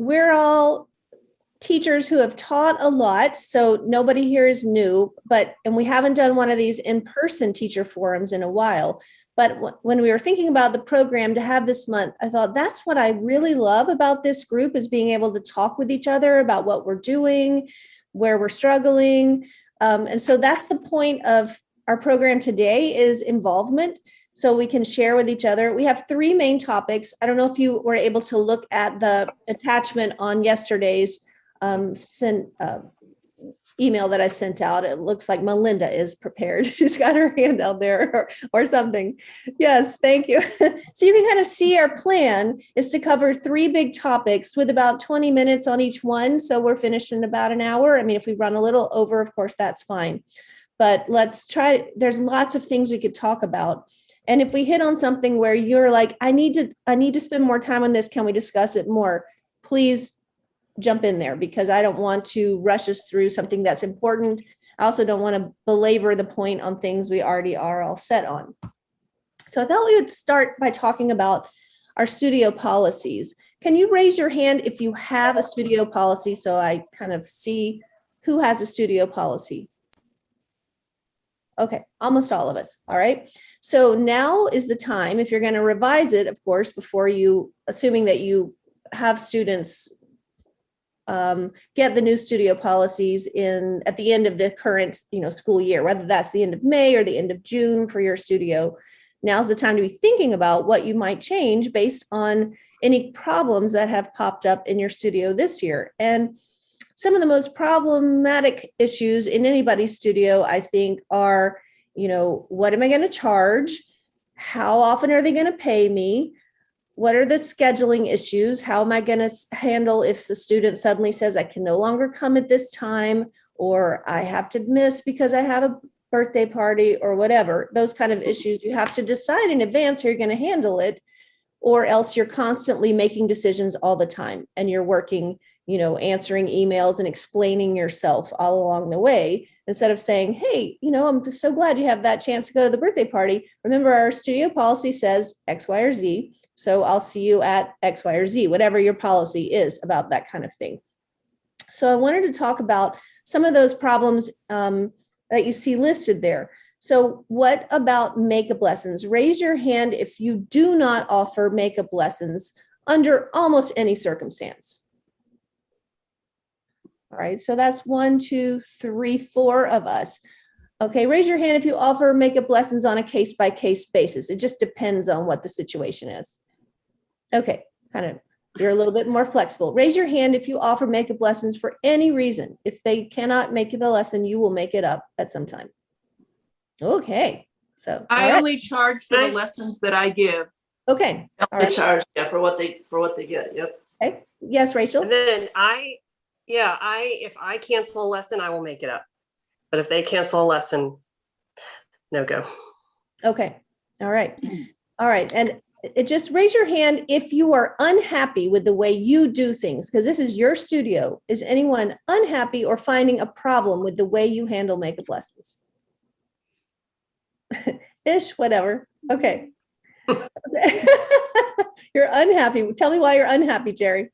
we're all teachers who have taught a lot, so nobody here is new, and we haven't done one of these in-person teacher forums in a while. But when we were thinking about the program to have this month, I thought that's what I really love about this group, is being able to talk with each other about what we're doing, where we're struggling. And so that's the point of our program today, is involvement, so we can share with each other. We have 3 main topics. I don't know if you were able to look at the attachment on yesterday's email that I sent out. It looks like Melinda is prepared. She's got her hand out there or something. Yes, thank you. So you can kind of see our plan is to cover 3 big topics with about 20 minutes on each one. So we're finished in about an hour. I mean, if we run a little over, of course, that's fine. But let's try. There's lots of things we could talk about. And if we hit on something where you're like, I need to spend more time on this, can we discuss it more? Please jump in there, because I don't want to rush us through something that's important. I also don't want to belabor the point on things we already are all set on. So I thought we would start by talking about our studio policies. Can you raise your hand if you have a studio policy, so I kind of see who has a studio policy? Okay, almost all of us. All right. So now is the time, if you're going to revise it, of course, before you, assuming that you have students get the new studio policies in at the end of the current school year, whether that's the end of May or the end of June for your studio. Now's the time to be thinking about what you might change based on any problems that have popped up in your studio this year. And some of the most problematic issues in anybody's studio, I think, are, what am I going to charge? How often are they going to pay me? What are the scheduling issues? How am I going to handle if the student suddenly says I can no longer come at this time, or I have to miss because I have a birthday party or whatever? Those kind of issues, you have to decide in advance how you're going to handle it, or else you're constantly making decisions all the time and you're working, answering emails and explaining yourself all along the way, instead of saying, hey, I'm so glad you have that chance to go to the birthday party. Remember, our studio policy says X, Y, or Z. So I'll see you at X, Y, or Z, whatever your policy is about that kind of thing. So I wanted to talk about some of those problems that you see listed there. So what about makeup lessons? Raise your hand if you do not offer makeup lessons under almost any circumstance. All right, so that's 1, 2, 3, 4 of us. Okay, raise your hand if you offer makeup lessons on a case-by-case basis. It just depends on what the situation is. Okay, you're a little bit more flexible. Raise your hand if you offer makeup lessons for any reason. If they cannot make the lesson, you will make it up at some time. Okay, so I only charge for the lessons that I give. Okay, all right. Charge, yeah, for what they get. Yep. Okay. Yes, Rachel. And then if I cancel a lesson, I will make it up. But if they cancel a lesson, no go. Okay. All right. All right. And just raise your hand if you are unhappy with the way you do things, because this is your studio. Is anyone unhappy or finding a problem with the way you handle makeup lessons? Ish, whatever. Okay. You're unhappy. Tell me why you're unhappy, Jerry.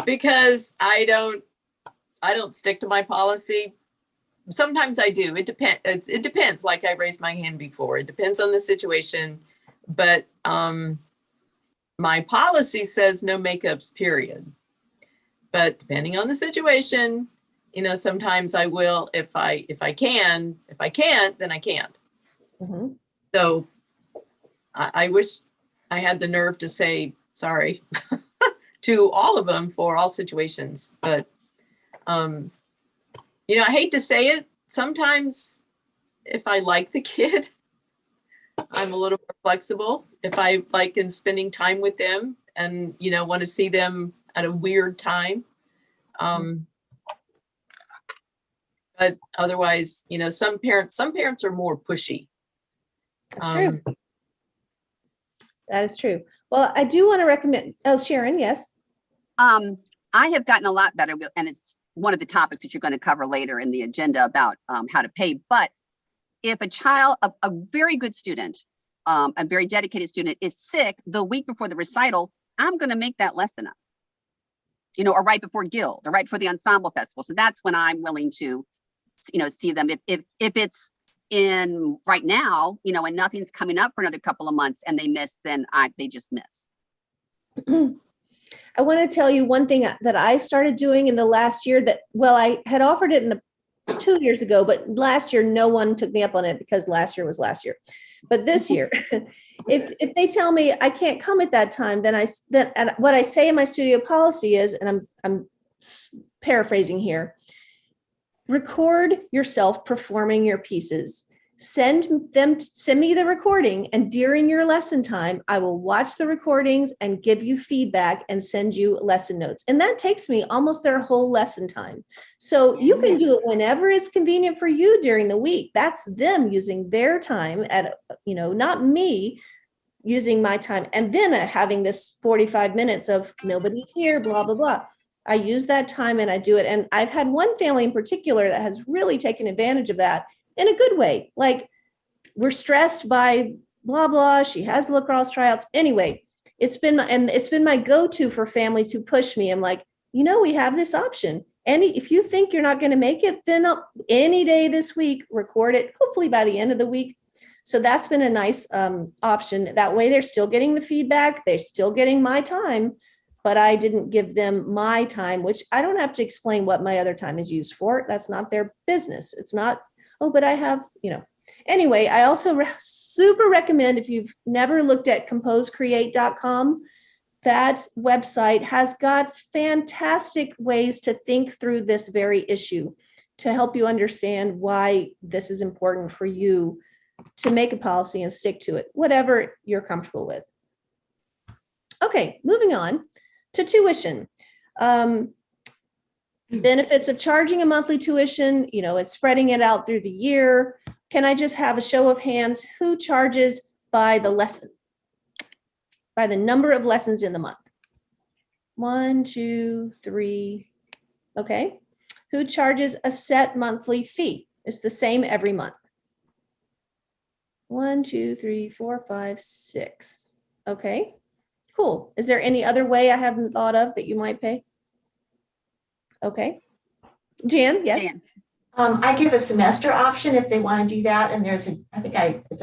Because I don't stick to my policy. Sometimes I do. It depends. It depends. Like I raised my hand before. It depends on the situation. But my policy says no makeups, period. But depending on the situation, sometimes I will if I can. If I can't, then I can't. Mm-hmm. So I wish I had the nerve to say sorry to all of them for all situations. But I hate to say it. Sometimes if I like the kid, I'm a little more flexible. If I like in spending time with them and, want to see them at a weird time. But otherwise, some parents are more pushy. That's true. That is true. Well, I do want to recommend, Sharon, yes. I have gotten a lot better, and it's one of the topics that you're going to cover later in the agenda about how to pay. But if a child, a very good student, a very dedicated student is sick the week before the recital, I'm going to make that lesson up. or right before Guild or right before the Ensemble Festival. So that's when I'm willing to, see them. If it's in right now, and nothing's coming up for another couple of months and they miss, then they just miss. I want to tell you one thing that I started doing in the last year I had offered it in the 2 years ago, but last year, no one took me up on it because last year was last year. But this year, if they tell me I can't come at that time, then what I say in my studio policy is, and I'm paraphrasing here, record yourself performing your pieces. Send me the recording, and during your lesson time, I will watch the recordings and give you feedback and send you lesson notes. And that takes me almost their whole lesson time. So you can do it whenever it's convenient for you during the week. That's them using their time not me using my time. And then having this 45 minutes of nobody's here, blah, blah, blah. I use that time and I do it. And I've had one family in particular that has really taken advantage of that in a good way. Like, we're stressed by blah, blah. She has lacrosse tryouts. Anyway, it's been my go-to for families who push me. I'm like, we have this option. If you think you're not going to make it, then any day this week, record it, hopefully by the end of the week. So that's been a nice option. That way they're still getting the feedback. They're still getting my time, but I didn't give them my time, which I don't have to explain what my other time is used for. That's not their business. It's not, but I have, Anyway, I also super recommend, if you've never looked at composecreate.com, that website has got fantastic ways to think through this very issue to help you understand why this is important for you to make a policy and stick to it, whatever you're comfortable with. Okay, moving on to tuition. Benefits of charging a monthly tuition, it's spreading it out through the year. Can I just have a show of hands? Who charges by the lesson? By the number of lessons in the month? 1, 2, 3. Okay. Who charges a set monthly fee? It's the same every month. 1, 2, 3, 4, 5, 6. Okay, cool. Is there any other way I haven't thought of that you might pay? Okay. Jan, yes? Jan. I give a semester option if they want to do that. And it's a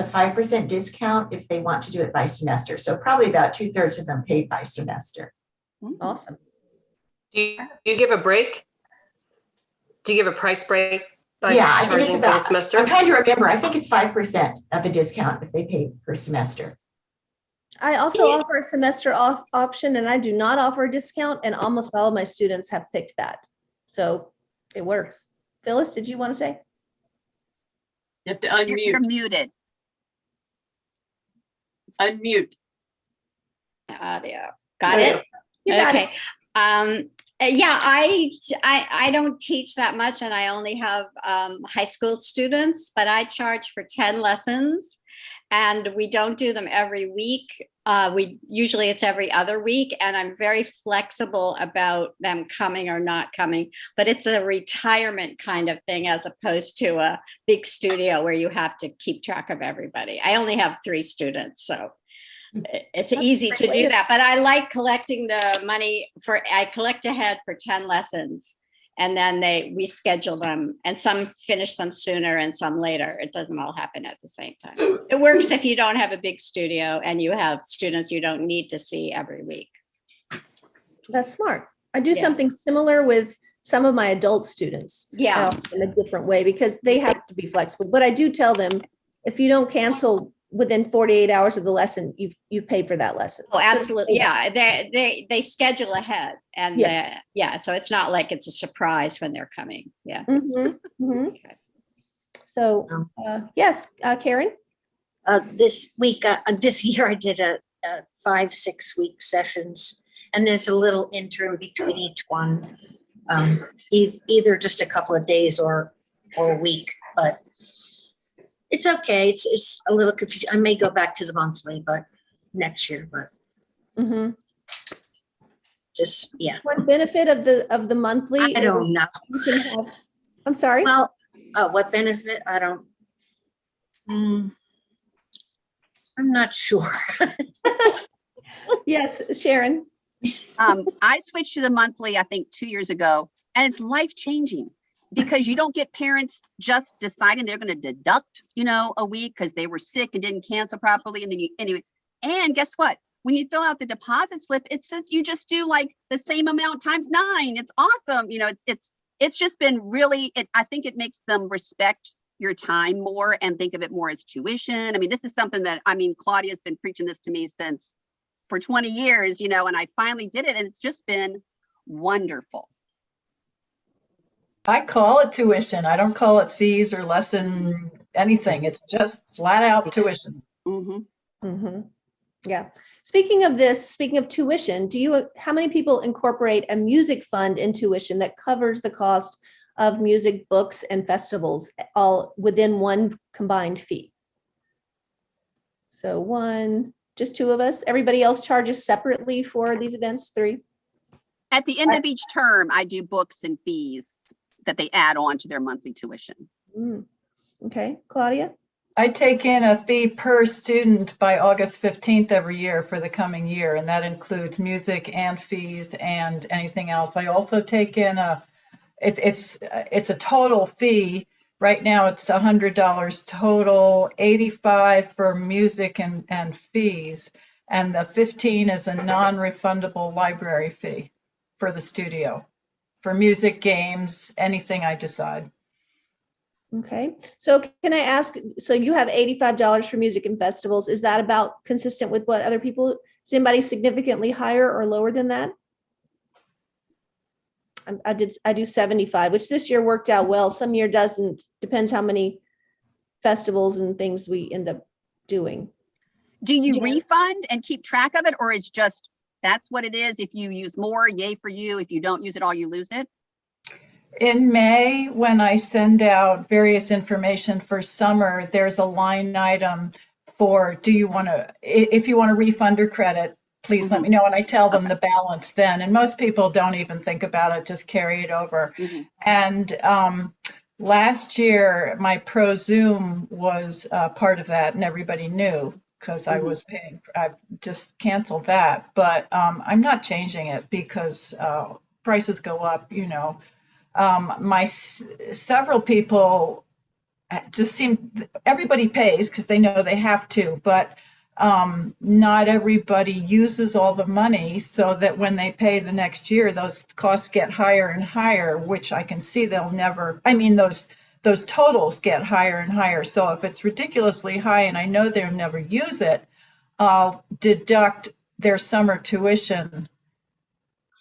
5% discount if they want to do it by semester. So probably about 2/3 of them pay by semester. Awesome. Do you give a break? Do you give a price break by Yeah, I think it's charging for a about, semester? I'm trying to remember, I think it's 5% of a discount if they pay per semester. I also offer a semester off option, and I do not offer a discount, and almost all of my students have picked that. So it works. Phyllis, did you want to say? You have to unmute. You're muted. Unmute. Audio. Got it? You got Okay. Yeah, I don't teach that much, and I only have high school students, but I charge for 10 lessons, and we don't do them every week. Usually it's every other week, and I'm very flexible about them coming or not coming, but it's a retirement kind of thing as opposed to a big studio where you have to keep track of everybody. I only have 3 students, so it's That's easy a to great way do to- that. But I like collecting the money I collect ahead for 10 lessons, and then we schedule them, and some finish them sooner and some later. It doesn't all happen at the same time. It works if you don't have a big studio and you have students you don't need to see every week. That's smart. I do Yeah. something similar with some of my adult students. Yeah. In a different way because they have to be flexible. But I do tell them, if you don't cancel within 48 hours of the lesson, you pay for that lesson. Oh, So- absolutely. Yeah. They schedule ahead, and so it's not like it's a surprise when they're coming. Yeah. Mhm, mhm. Okay. So, yes, Karen? This year I did a 5-6 week sessions, and there's a little interim between each one. Either just a couple of days or a week, but it's okay. It's a little confusing. I may go back to the monthly, but next year, but Mhm. just, yeah. One benefit of the monthly. I don't know. you can have- I'm sorry? Well, what benefit? I don't. I'm not sure. Yes, Sharon. I switched to the monthly, I think 2 years ago, and it's life changing because you don't get parents just deciding they're going to deduct, a week because they were sick and didn't cancel properly. And then anyway, and guess what? When you fill out the deposit slip, it says you just do like the same amount times 9. It's awesome. It's just been really, I think it makes them respect your time more and think of it more as tuition. I mean, this is something that, Claudia's been preaching this to me for 20 years, and I finally did it, and it's just been wonderful. I call it tuition. I don't call it fees or lesson anything. It's just flat out tuition. Yeah. Speaking of tuition, how many people incorporate a music fund in tuition that covers the cost of music, books, and festivals all within one combined fee? So just 2 of us. Everybody else charges separately for these events, 3? At the end of each term, I do books and fees that they add on to their monthly tuition. Okay, Claudia? I take in a fee per student by August 15th every year for the coming year, and that includes music and fees and anything else. I also take in it's a total fee. Right now it's $100 total, $85 for music and fees, and the $15 is a non-refundable library fee for the studio, for music, games, anything I decide. Okay, so can I ask, so you have $85 for music and festivals. Is that about consistent with what other people, is anybody significantly higher or lower than that? I do 75, which this year worked out well. Some year doesn't, depends how many festivals and things we end up doing. Do you refund and keep track of it, or is just, that's what it is? If you use more, yay for you. If you don't use it all, you lose it? In May, when I send out various information for summer, there's a line item for, if you want to refund or credit, please let me know. And I tell them the balance then. And most people don't even think about it, just carry it over. And last year, my Pro Zoom was part of that, and everybody knew because I was paying. I just canceled that. But I'm not changing it because prices go up, several people just everybody pays because they know they have to, but not everybody uses all the money, so that when they pay the next year, those costs get higher and higher, which I can see those totals get higher and higher. So if it's ridiculously high and I know they'll never use it, I'll deduct their summer tuition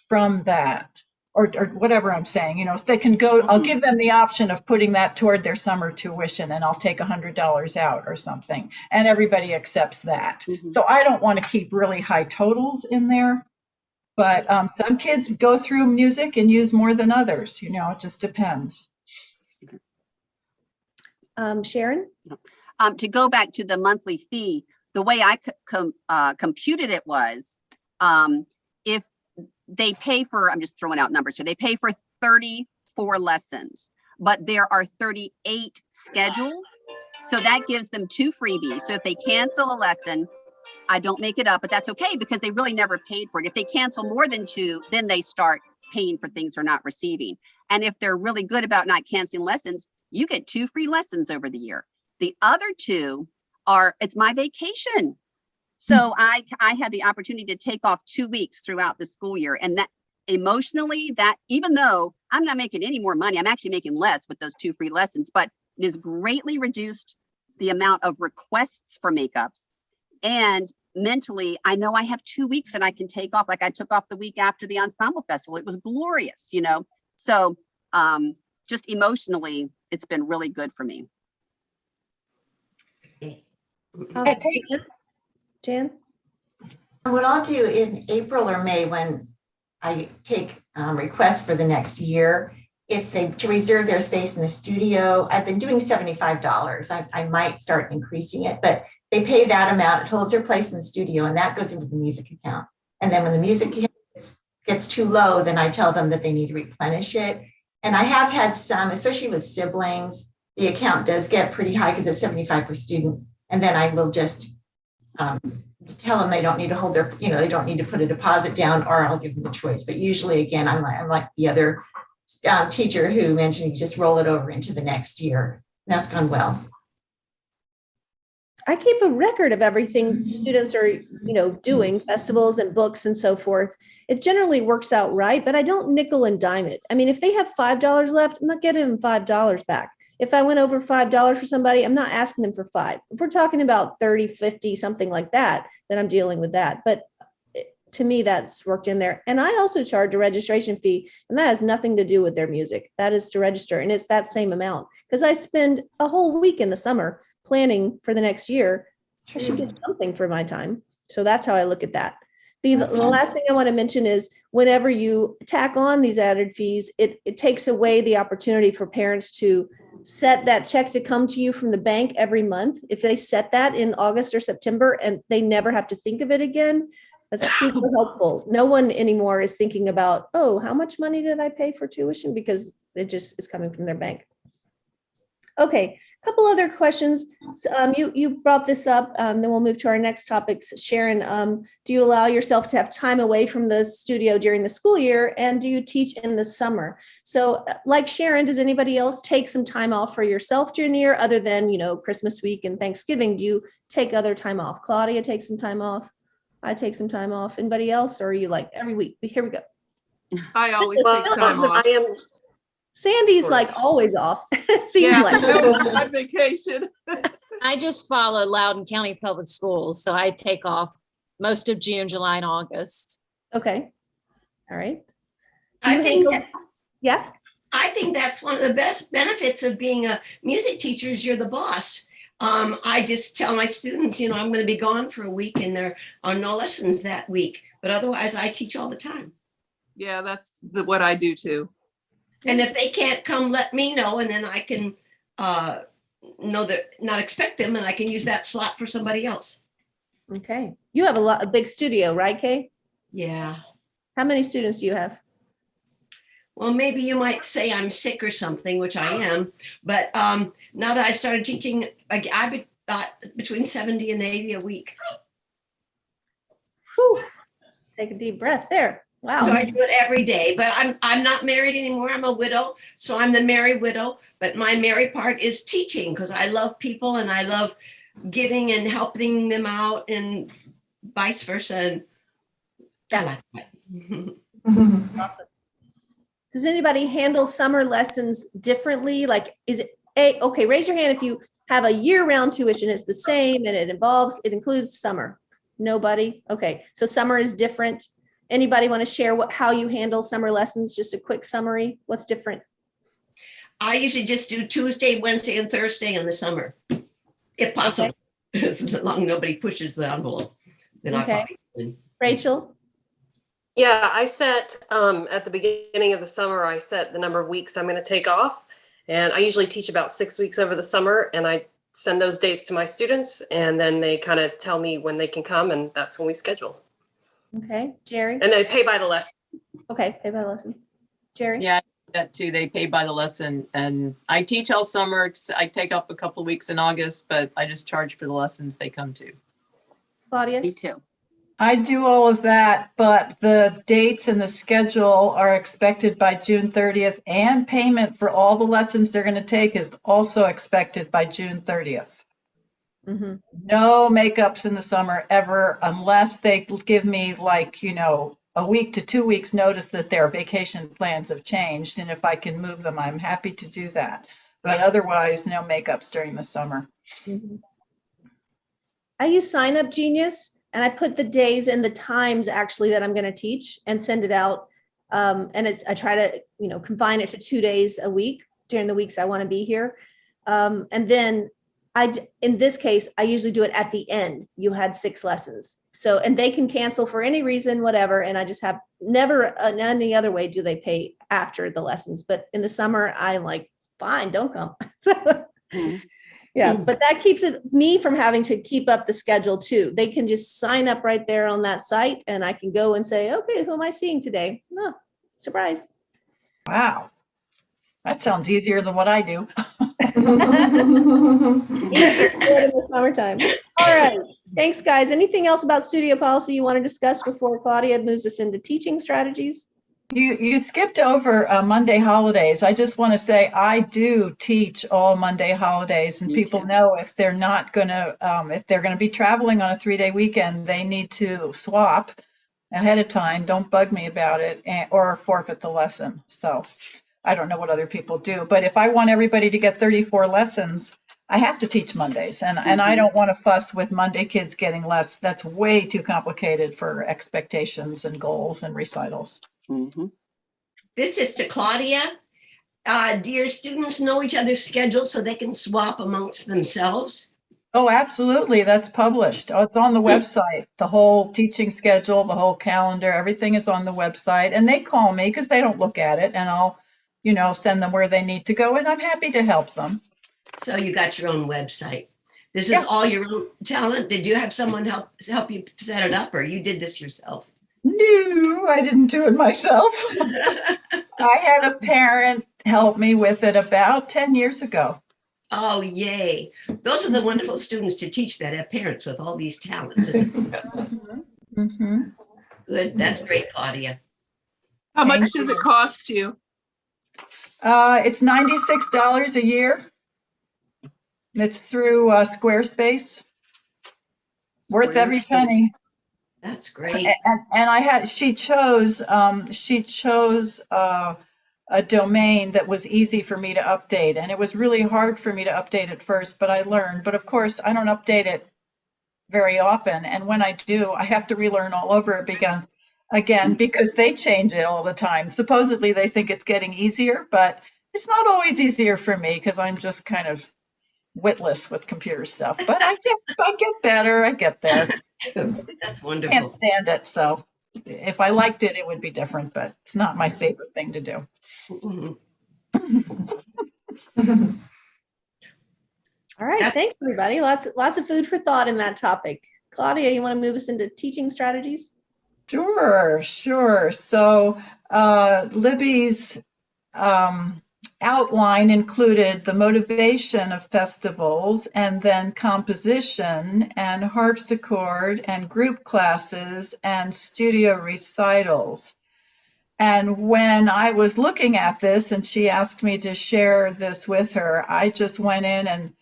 from that. Or whatever I'm saying, if they can go, I'll give them the option of putting that toward their summer tuition, and I'll take $100 out or something, and everybody accepts that. So I don't want to keep really high totals in there, but some kids go through music and use more than others, it just depends. Sharon? To go back to the monthly fee, the way I computed it was, if they pay for, I'm just throwing out numbers here, they pay for 34 lessons, but there are 38 scheduled. So that gives them 2 freebies. So if they cancel a lesson, I don't make it up, but that's okay because they really never paid for it. If they cancel more than 2, then they start paying for things they're not receiving. And if they're really good about not canceling lessons, you get 2 free lessons over the year. The other 2 it's my vacation. So I had the opportunity to take off 2 weeks throughout the school year. And that emotionally, that even though I'm not making any more money, I'm actually making less with those 2 free lessons, but it has greatly reduced the amount of requests for makeups. And mentally, I know I have 2 weeks that I can take off. Like I took off the week after the ensemble festival. It was glorious, So just emotionally, it's been really good for me. Jan? What I'll do in April or May when I take requests for the next year, if they to reserve their space in the studio, I've been doing $75. I might start increasing it, but they pay that amount, it holds their place in the studio, and that goes into the music account. And then when the music gets too low, then I tell them that they need to replenish it. And I have had some, especially with siblings, the account does get pretty high because it's 75 per student. And then I will just tell them they don't need to hold their, they don't need to put a deposit down, or I'll give them the choice. But usually, again, I'm like the other teacher who mentioned you just roll it over into the next year. And that's gone well. I keep a record of everything students are, doing, festivals and books and so forth. It generally works out right, but I don't nickel and dime it. I mean, if they have $5 left, I'm not getting them $5 back. If I went over $5 for somebody, I'm not asking them for $5. If we're talking about 30, 50, something like that, then I'm dealing with that. But to me, that's worked in there. And I also charge a registration fee, and that has nothing to do with their music. That is to register, and it's that same amount because I spend a whole week in the summer planning for the next year. I should get something for my time. So that's how I look at that. The last thing I want to mention is whenever you tack on these added fees, it takes away the opportunity for parents to set that check to come to you from the bank every month. If they set that in August or September and they never have to think of it again, that's super helpful. No one anymore is thinking about, oh, how much money did I pay for tuition? Because it just is coming from their bank. Okay, a couple other questions. You brought this up, then we'll move to our next topics. Sharon, do you allow yourself to have time away from the studio during the school year, and do you teach in the summer? So like Sharon, does anybody else take some time off for yourself during the year other than, Christmas week and Thanksgiving? Do you take other time off? Claudia takes some time off. I take some time off. Anybody else, or are you like every week? Here we go. I always take time off. I am. Sandy's like always off. Seems Yeah, like. that was my vacation. I just follow Loudoun County Public Schools, so I take off most of June, July, and August. Okay. All right. I think, Yeah. I think that's one of the best benefits of being a music teacher is you're the boss. I just tell my students, I'm going to be gone for a week and there are no lessons that week, but otherwise I teach all the time. Yeah, that's what I do too. And if they can't come, let me know, and then I can know that not expect them, and I can use that slot for somebody else. Okay. You have a big studio, right, Kay? Yeah. How many students do you have? Well, maybe you might say I'm sick or something, which I am. But now that I started teaching, I've got between 70 and 80 a week. Whew. Take a deep breath there. Wow. So I do it every day, but I'm not married anymore. I'm a widow, so I'm the married widow. But my married part is teaching because I love people and I love giving and helping them out and vice versa. And I like that. Does anybody handle summer lessons differently? Like, is it okay? Raise your hand if you have a year-round tuition. It's the same and it includes summer. Nobody? Okay, so summer is different. Anybody want to share how you handle summer lessons? Just a quick summary. What's different? I usually just do Tuesday, Wednesday, and Thursday in the summer, if possible. Okay. As long as nobody pushes the envelope. Then okay. Rachel? Yeah, I set at the beginning of the summer, I set the number of weeks I'm going to take off. And I usually teach about 6 weeks over the summer, and I send those dates to my students, and then they kind of tell me when they can come, and that's when we schedule. Okay, Jerry? And they pay by the lesson. Okay, pay by the lesson. Jerry? Yeah, that too. They pay by the lesson, and I teach all summer. I take off a couple of weeks in August, but I just charge for the lessons they come to. Claudia? Me too. I do all of that, but the dates and the schedule are expected by June 30th, and payment for all the lessons they're going to take is also expected by June 30th. Mm-hmm. No makeups in the summer ever, unless they give me a week to 2 weeks notice that their vacation plans have changed. And if I can move them, I'm happy to do that. But otherwise, no makeups during the summer. Mm-hmm. I use Sign Up Genius, and I put the days and the times actually that I'm going to teach and send it out. And I try to, confine it to 2 days a week during the weeks I want to be here. And then in this case, I usually do it at the end. You had 6 lessons. So, and they can cancel for any reason, whatever. And I just have never any other way do they pay after the lessons. But in the summer, I'm like, fine, don't come. Yeah, but that keeps me from having to keep up the schedule too. They can just sign up right there on that site and I can go and say, okay, who am I seeing today? No, surprise. Wow. That sounds easier than what I do. In the summertime. All right. Thanks, guys. Anything else about studio policy you want to discuss before Claudia moves us into teaching strategies? You skipped over Monday holidays. I just want to say I do teach all Monday holidays, and Me people too. know if they're not going to, if they're going to be traveling on a 3-day weekend, they need to swap ahead of time. Don't bug me about it, or forfeit the lesson. So I don't know what other people do, but if I want everybody to get 34 lessons, I have to teach Mondays, and I don't want to fuss with Monday kids getting less. That's way too complicated for expectations and goals and recitals. Mhm. This is to Claudia. Do your students know each other's schedules so they can swap amongst themselves? Oh, absolutely. That's published. Oh, it's on the website. The whole teaching schedule, the whole calendar, everything is on the website. And they call me because they don't look at it, and I'll, send them where they need to go, and I'm happy to help them. So you got your own website. This Yeah. is all your own talent. Did you have someone help you set it up, or you did this yourself? No, I didn't do it myself. I had a parent help me with it about 10 years ago. Oh, yay. Those are the wonderful students to teach that have parents with all these talents. Isn't it? Mm-hmm. Good. That's great, Claudia. How much Thank does you. it cost you? It's $96 a year. It's through Squarespace. Worth every penny. That's great. And she chose a domain that was easy for me to update, and it was really hard for me to update at first, but I learned. But of course, I don't update it very often, and when I do, I have to relearn all over it again because they change it all the time. Supposedly, they think it's getting easier, but it's not always easier for me because I'm just kind of witless with computer stuff. But I get better. I get there. That's wonderful. Can't stand it. So if I liked it, it would be different, but it's not my favorite thing to do. All right. Thanks, everybody. Lots of food for thought in that topic. Claudia, you want to move us into teaching strategies? Sure. So Libby's outline included the motivation of festivals, and then composition and harpsichord and group classes and studio recitals. And when I was looking at this and she asked me to share this with her, I just went in and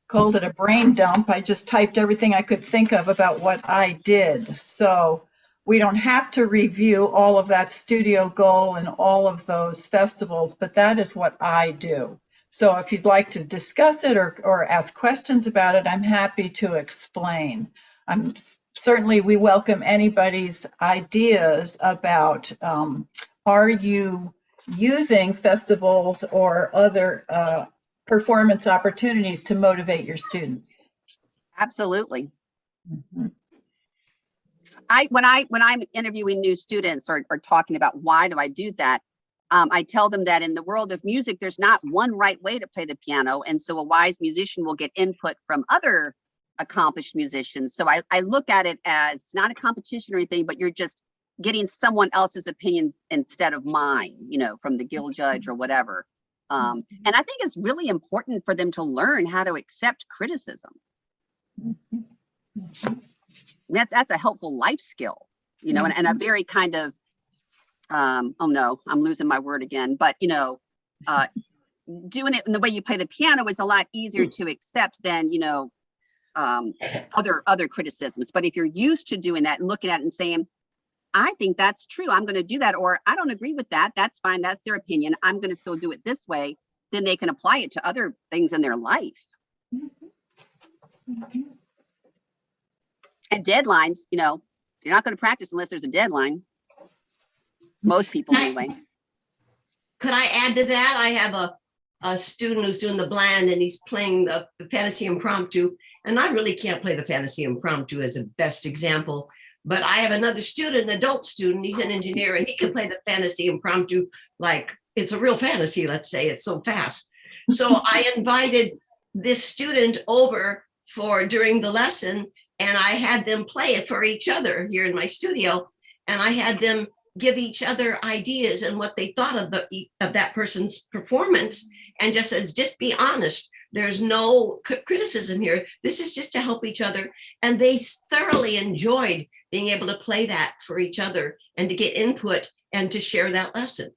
called it a brain dump. I just typed everything I could think of about what I did. So we don't have to review all of that studio goal and all of those festivals, but that is what I do. So if you'd like to discuss it or ask questions about it, I'm happy to explain. Certainly, we welcome anybody's ideas about are you using festivals or other performance opportunities to motivate your students? Absolutely. Mm-hmm. When I'm interviewing new students or talking about why do I do that, I tell them that in the world of music, there's not one right way to play the piano. And so a wise musician will get input from other accomplished musicians. So I look at it as not a competition or anything, but you're just getting someone else's opinion instead of mine, from the guild judge or whatever. And I think it's really important for them to learn how to accept criticism. That's a helpful life skill, and a very kind of, oh no, I'm losing my word again, but, doing it in the way you play the piano is a lot easier to accept than, other criticisms. But if you're used to doing that and looking at it and saying, I think that's true, I'm going to do that, or I don't agree with that, that's fine, that's their opinion, I'm going to still do it this way, then they can apply it to other things in their life. And deadlines, you're not going to practice unless there's a deadline. Most people anyway. Could I add to that? I have a student who's doing the blend and he's playing the fantasy impromptu. And I really can't play the fantasy impromptu as a best example, but I have another student, an adult student, he's an engineer and he can play the fantasy impromptu like it's a real fantasy, let's say, it's so fast. So I invited this student over during the lesson, and I had them play it for each other here in my studio. And I had them give each other ideas and what they thought of that person's performance, and just be honest. There's no criticism here. This is just to help each other. And they thoroughly enjoyed being able to play that for each other and to get input and to share that lesson.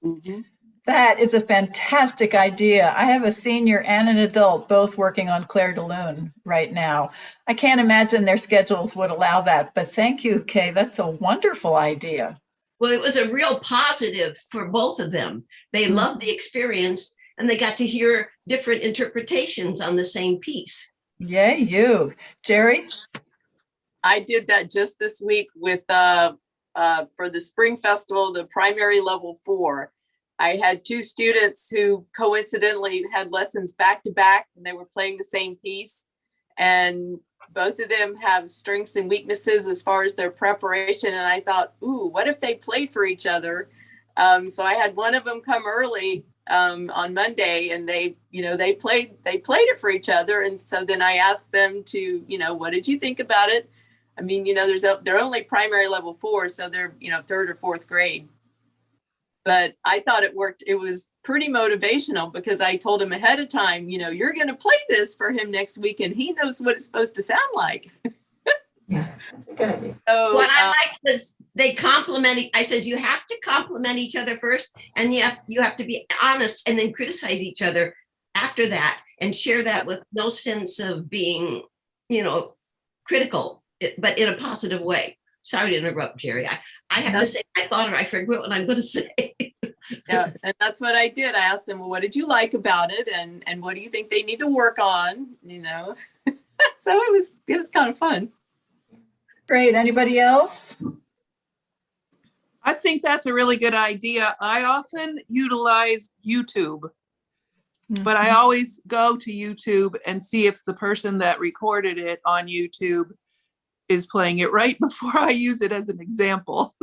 Mhm. That is a fantastic idea. I have a senior and an adult both working on Claire de Lune right now. I can't imagine their schedules would allow that, but thank you, Kay. That's a wonderful idea. Well, it was a real positive for both of them. They loved the experience and they got to hear different interpretations on the same piece. Yay, you. Jerry? I did that just this week with for the spring festival, the primary level 4. I had 2 students who coincidentally had lessons back to back and they were playing the same piece. And both of them have strengths and weaknesses as far as their preparation. And I thought, ooh, what if they played for each other? So I had one of them come early on Monday, and they played it for each other. And so then I asked them to, what did you think about it? I mean, they're only primary level 4, so they're, 3rd or 4th grade. But I thought it worked. It was pretty motivational because I told him ahead of time, you're going to play this for him next week and he knows what it's supposed to sound like. Yeah, good idea. So What I liked was they complimented. I said, you have to compliment each other first, and you have to be honest and then criticize each other after that and share that with no sense of being, critical, but in a positive way. Sorry to interrupt, Jerry. I have to say my thought or I forget what I'm going to say. yeah, and that's what I did. I asked them, well, what did you like about it? And what do you think they need to work on? So it was kind of fun. Great. Anybody else? I think that's a really good idea. I often utilize YouTube, but I always go to YouTube and see if the person that recorded it on YouTube is playing it right before I use it as an example.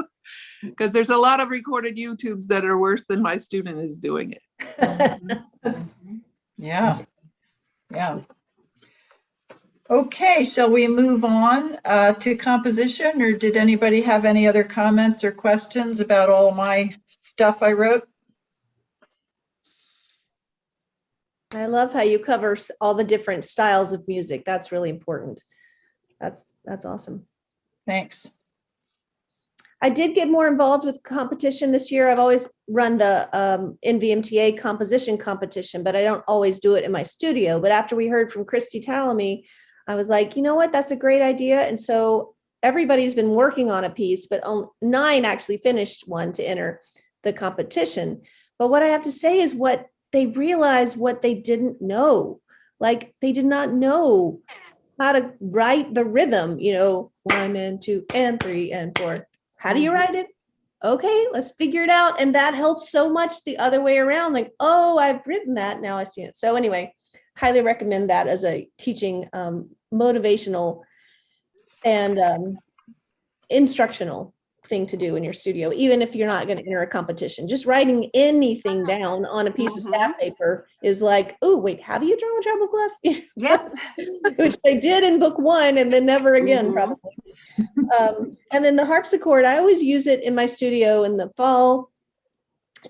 Because there's a lot of recorded YouTubes that are worse than my student is doing it. Yeah. Okay, shall we move on to composition, or did anybody have any other comments or questions about all my stuff I wrote? I love how you cover all the different styles of music. That's really important. That's awesome. Thanks. I did get more involved with competition this year. I've always run the NVMTA composition competition, but I don't always do it in my studio. But after we heard from Christy Talamy, I was like, you know what, that's a great idea. And so everybody's been working on a piece, but 9 actually finished one to enter the competition. But what I have to say is what they realized what they didn't know. Like they did not know how to write the rhythm, 1 and 2 and 3 and 4. How do you write it? Okay, let's figure it out. And that helps so much the other way around. Like, oh, I've written that. Now I see it. So anyway, highly recommend that as a teaching motivational and instructional thing to do in your studio, even if you're not going to enter a competition. Just writing anything down on a piece of staff paper is like, oh, wait, how do you draw a treble clef? Yes. Which they did in book 1 and then never again, probably. And then the harpsichord, I always use it in my studio in the fall.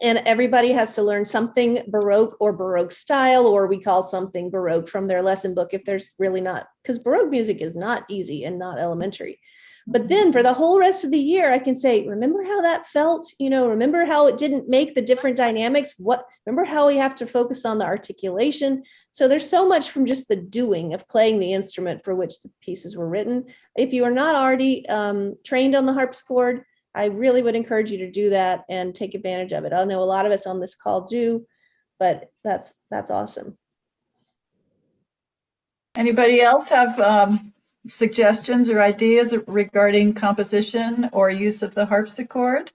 And everybody has to learn something Baroque or Baroque style, or we call something Baroque from their lesson book if there's really not, because Baroque music is not easy and not elementary. But then for the whole rest of the year, I can say, remember how that felt? Remember how it didn't make the different dynamics? Remember how we have to focus on the articulation? So there's so much from just the doing of playing the instrument for which the pieces were written. If you are not already trained on the harpsichord, I really would encourage you to do that and take advantage of it. I know a lot of us on this call do, but that's awesome. Anybody else have suggestions or ideas regarding composition or use of the harpsichord?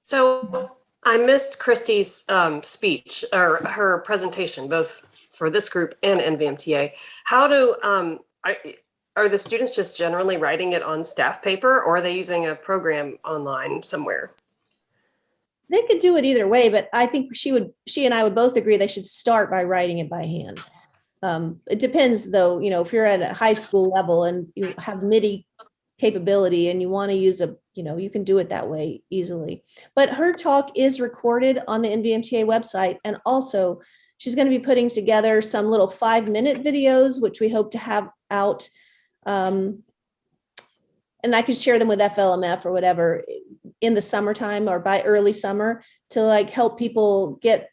So I missed Christy's speech or her presentation, both for this group and NVMTA. How do, are the students just generally writing it on staff paper, or are they using a program online somewhere? They could do it either way, but I think she and I would both agree they should start by writing it by hand. It depends though, if you're at a high school level and you have MIDI capability and you want to use you can do it that way easily. But her talk is recorded on the NVMTA website. And also she's going to be putting together some little 5-minute videos, which we hope to have out. And I could share them with FLMF or whatever in the summertime or by early summer to like help people get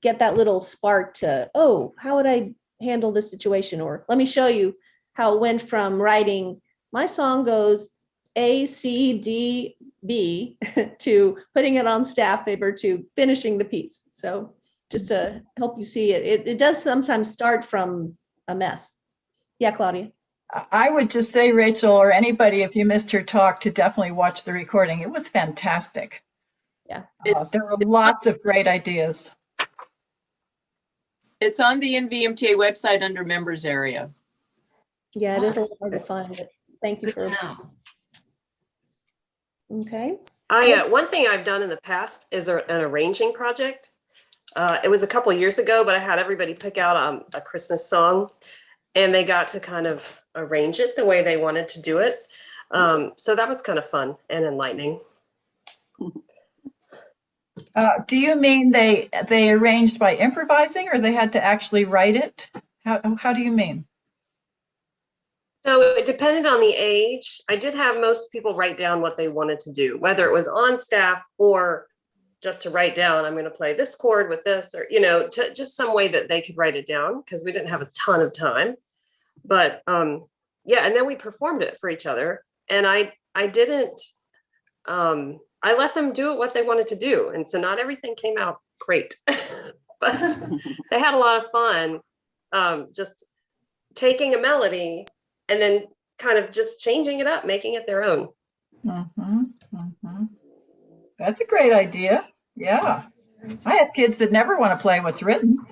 that little spark to, oh, how would I handle this situation? Or let me show you how it went from writing my song goes A, C, D, B to putting it on staff paper to finishing the piece. So just to help you see it, it does sometimes start from a mess. Yeah, Claudia. I would just say, Rachel, or anybody, if you missed her talk, to definitely watch the recording. It was fantastic. Yeah. There were lots of great ideas. It's on the NVMTA website under members area. Yeah, it is a little hard to find it. Thank you for. Okay. One thing I've done in the past is an arranging project. It was a couple of years ago, but I had everybody pick out a Christmas song, and they got to kind of arrange it the way they wanted to do it. So that was kind of fun and enlightening. Do you mean they arranged by improvising, or they had to actually write it? How do you mean? So it depended on the age. I did have most people write down what they wanted to do, whether it was on staff or just to write down, I'm going to play this chord with this, or, just some way that they could write it down, because we didn't have a ton of time. But yeah, and then we performed it for each other. And I didn't, I let them do it what they wanted to do. And so not everything came out great, but they had a lot of fun just taking a melody and then kind of just changing it up, making it their own. That's a great idea. Yeah. I have kids that never want to play what's written.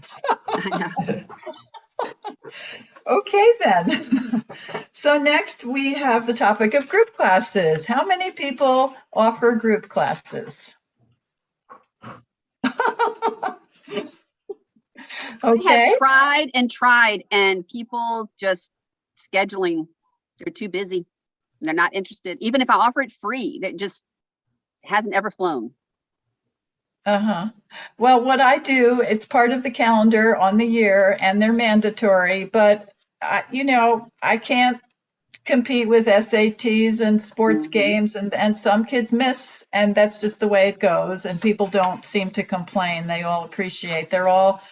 Okay, then. So next we have the topic of group classes. How many people offer group classes? Okay. I have tried and tried, and people just scheduling, they're too busy. They're not interested. Even if I offer it free, that just hasn't ever flown. Well, what I do, it's part of the calendar on the year, and they're mandatory, but I can't compete with SATs and sports games, and some kids miss, and that's just the way it goes, and people don't seem to complain. They all appreciate. They're all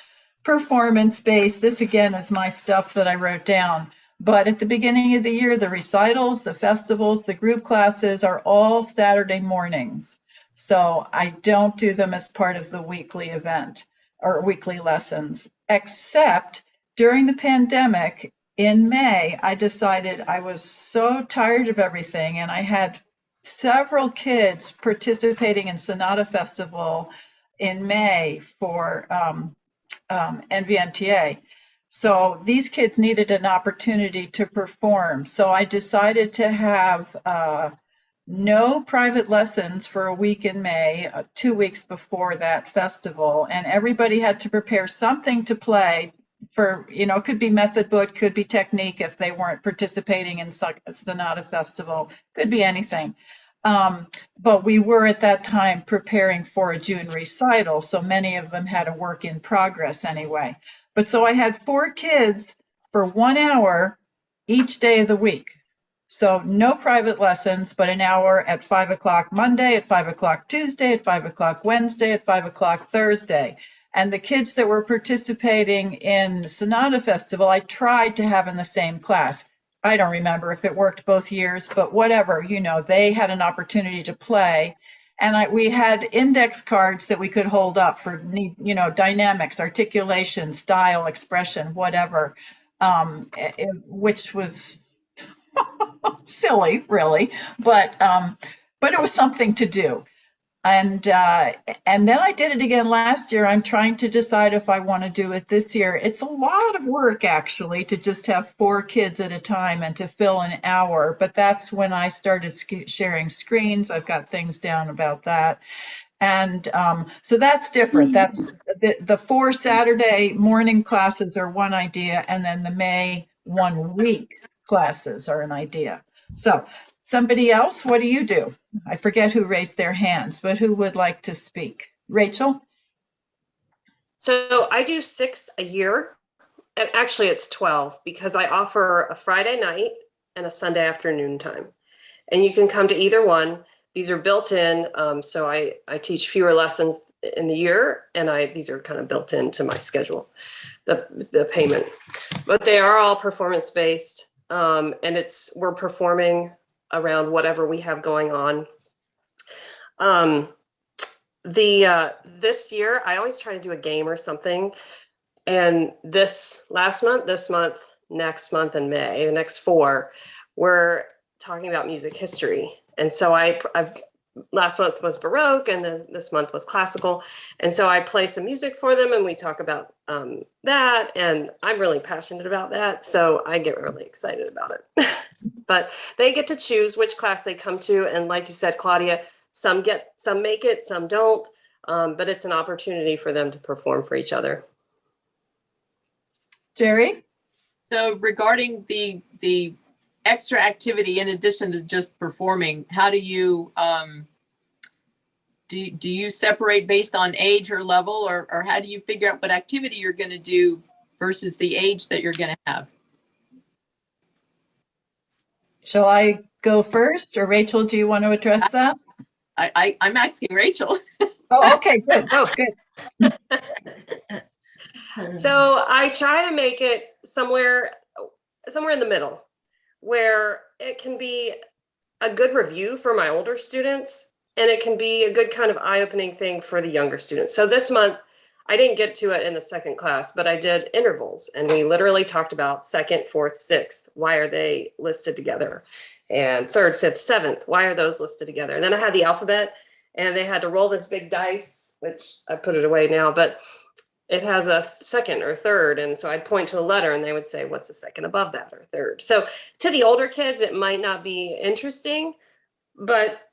performance-based. This, again, is my stuff that I wrote down. But at the beginning of the year, the recitals, the festivals, the group classes are all Saturday mornings. So I don't do them as part of the weekly event or weekly lessons, except during the pandemic in May, I decided I was so tired of everything, and I had several kids participating in Sonata Festival in May for NVMTA. So these kids needed an opportunity to perform. So I decided to have no private lessons for a week in May, 2 weeks before that festival. And everybody had to prepare something to play for, it could be method book, could be technique if they weren't participating in Sonata Festival, could be anything. But we were at that time preparing for a June recital, so many of them had a work in progress anyway. But so I had 4 kids for 1 hour each day of the week. So no private lessons, but an hour at 5 o'clock Monday, at 5 o'clock Tuesday, at 5 o'clock Wednesday, at 5 o'clock Thursday. And the kids that were participating in Sonata Festival, I tried to have in the same class. I don't remember if it worked both years, but whatever, they had an opportunity to play. And we had index cards that we could hold up for, dynamics, articulation, style, expression, whatever, which was silly, really, but it was something to do. And then I did it again last year. I'm trying to decide if I want to do it this year. It's a lot of work, actually, to just have 4 kids at a time and to fill an hour. But that's when I started sharing screens. I've got things down about that. And so that's different. That's the 4 Saturday morning classes are one idea, and then the May 1 week classes are an idea. So Somebody else, what do you do? I forget who raised their hands, but who would like to speak? Rachel? So I do 6 a year, and actually it's 12 because I offer a Friday night and a Sunday afternoon time. And you can come to either one. These are built in, so I teach fewer lessons in the year, and these are kind of built into my schedule, the payment. But they are all performance-based, and we're performing around whatever we have going on. This year, I always try to do a game or something. And this month, next month, and May, the next 4, we're talking about music history. And so last month was Baroque, and then this month was classical. And so I play some music for them, and we talk about that. And I'm really passionate about that, so I get really excited about it. But they get to choose which class they come to. And like you said, Claudia, some make it, some don't. But it's an opportunity for them to perform for each other. Jerry? So regarding the extra activity in addition to just performing, how do you do you separate based on age or level, or how do you figure out what activity you're going to do versus the age that you're going to have? Shall I go first, or Rachel, do you want to address that? I'm asking Rachel. Oh, okay, good. Oh, good. So I try to make it somewhere in the middle, where it can be a good review for my older students, and it can be a good kind of eye-opening thing for the younger students. So this month, I didn't get to it in the second class, but I did intervals, and we literally talked about 2nd, 4th, 6th. Why are they listed together? And 3rd, 5th, 7th. Why are those listed together? And then I had the alphabet, and they had to roll this big dice, which I put it away now, but it has a 2nd or 3rd. And so I'd point to a letter, and they would say, what's the 2nd above that, or 3rd? So to the older kids, it might not be interesting, but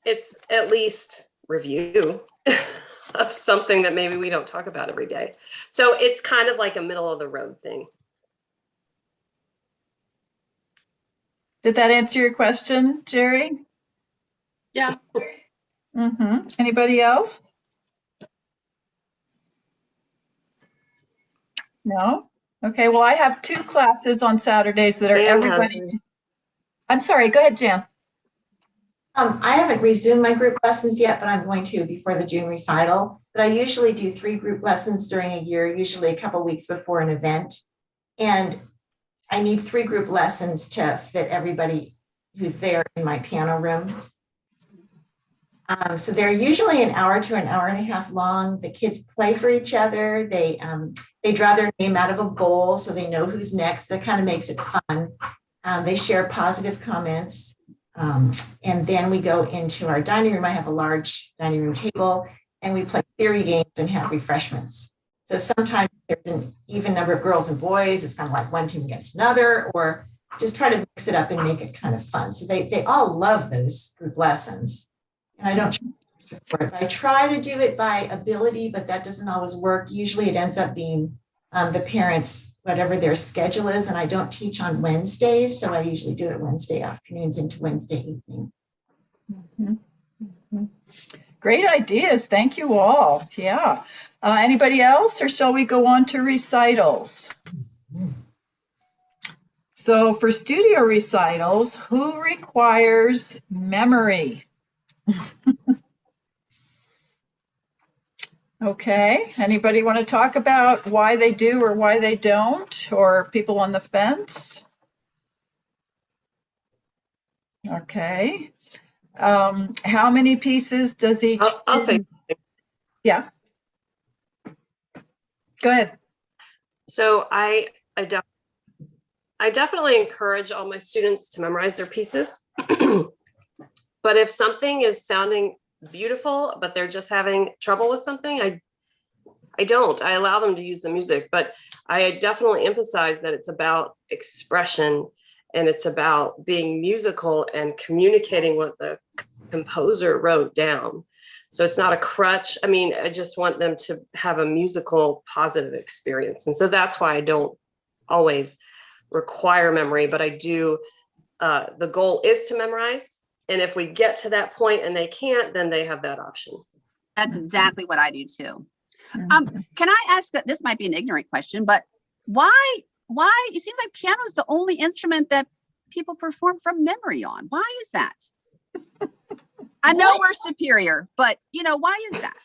it's at least review of something that maybe we don't talk about every day. So it's kind of like a middle of the road thing. Did that answer your question, Jerry? Yeah. Mm-hmm. Anybody else? No? Okay, well, I have 2 classes on Saturdays that are Jan has everybody. one. I'm sorry, go ahead, Jan. I haven't resumed my group lessons yet, but I'm going to before the June recital. But I usually do 3 group lessons during a year, usually a couple weeks before an event. And I need 3 group lessons to fit everybody who's there in my piano room. So they're usually an hour to an hour and a half long. The kids play for each other. They draw their name out of a bowl so they know who's next. That kind of makes it fun. They share positive comments. And then we go into our dining room. I have a large dining room table, and we play theory games and have refreshments. So sometimes there's an even number of girls and boys. It's kind of like one team against another, or just try to mix it up and make it kind of fun. So they all love those group lessons. And I don't charge for it. I try to do it by ability, but that doesn't always work. Usually it ends up being the parents, whatever their schedule is. And I don't teach on Wednesdays, so I usually do it Wednesday afternoons into Wednesday evening. Mm-hmm. Mm-hmm. Great ideas. Thank you all. Yeah. Anybody else, or shall we go on to recitals? So for studio recitals, who requires memory? Okay, anybody want to talk about why they do or why they don't, or people on the fence? Okay. How many pieces does each I'll say. student? Yeah. Go ahead. So I definitely encourage all my students to memorize their pieces. But if something is sounding beautiful, but they're just having trouble with something, I don't. I allow them to use the music, but I definitely emphasize that it's about expression, and it's about being musical and communicating what the composer wrote down. So it's not a crutch. I mean, I just want them to have a musical positive experience. And so that's why I don't always require memory, but I do the goal is to memorize. And if we get to that point and they can't, then they have that option. That's exactly what I do too. Mhm. Can I ask, this might be an ignorant question, but why, it seems like piano is the only instrument that people perform from memory on. Why is that? I know we're superior, but why is that?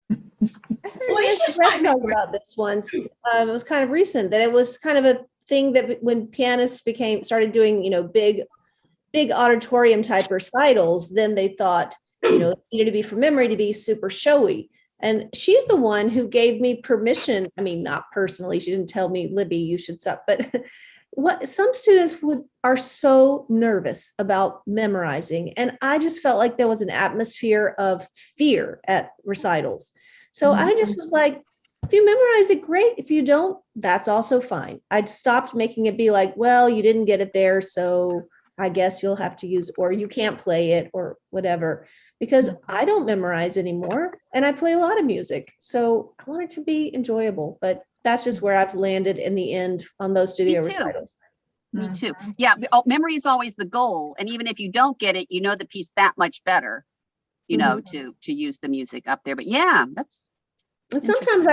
Well, it's just I my talked about this once. It was kind of recent that it was kind of a thing that when pianists started doing, big auditorium type recitals, then they thought, it needed to be from memory to be super showy. And she's the one who gave me permission. I mean, not personally, she didn't tell me, Libby, you should stop. But what some students are so nervous about memorizing. And I just felt like there was an atmosphere of fear at recitals. So I just was like, if you memorize it, great. If you don't, that's also fine. I'd stopped making it be like, well, you didn't get it there, so I guess you'll have to use, or you can't play it or whatever, because I don't memorize anymore and I play a lot of music. So I want it to be enjoyable, but that's just where I've landed in the end on those studio too. recitals. Me too. Yeah, memory is always the goal. And even if you don't get it, the piece that much better, to use the music up there. But yeah, that's. And sometimes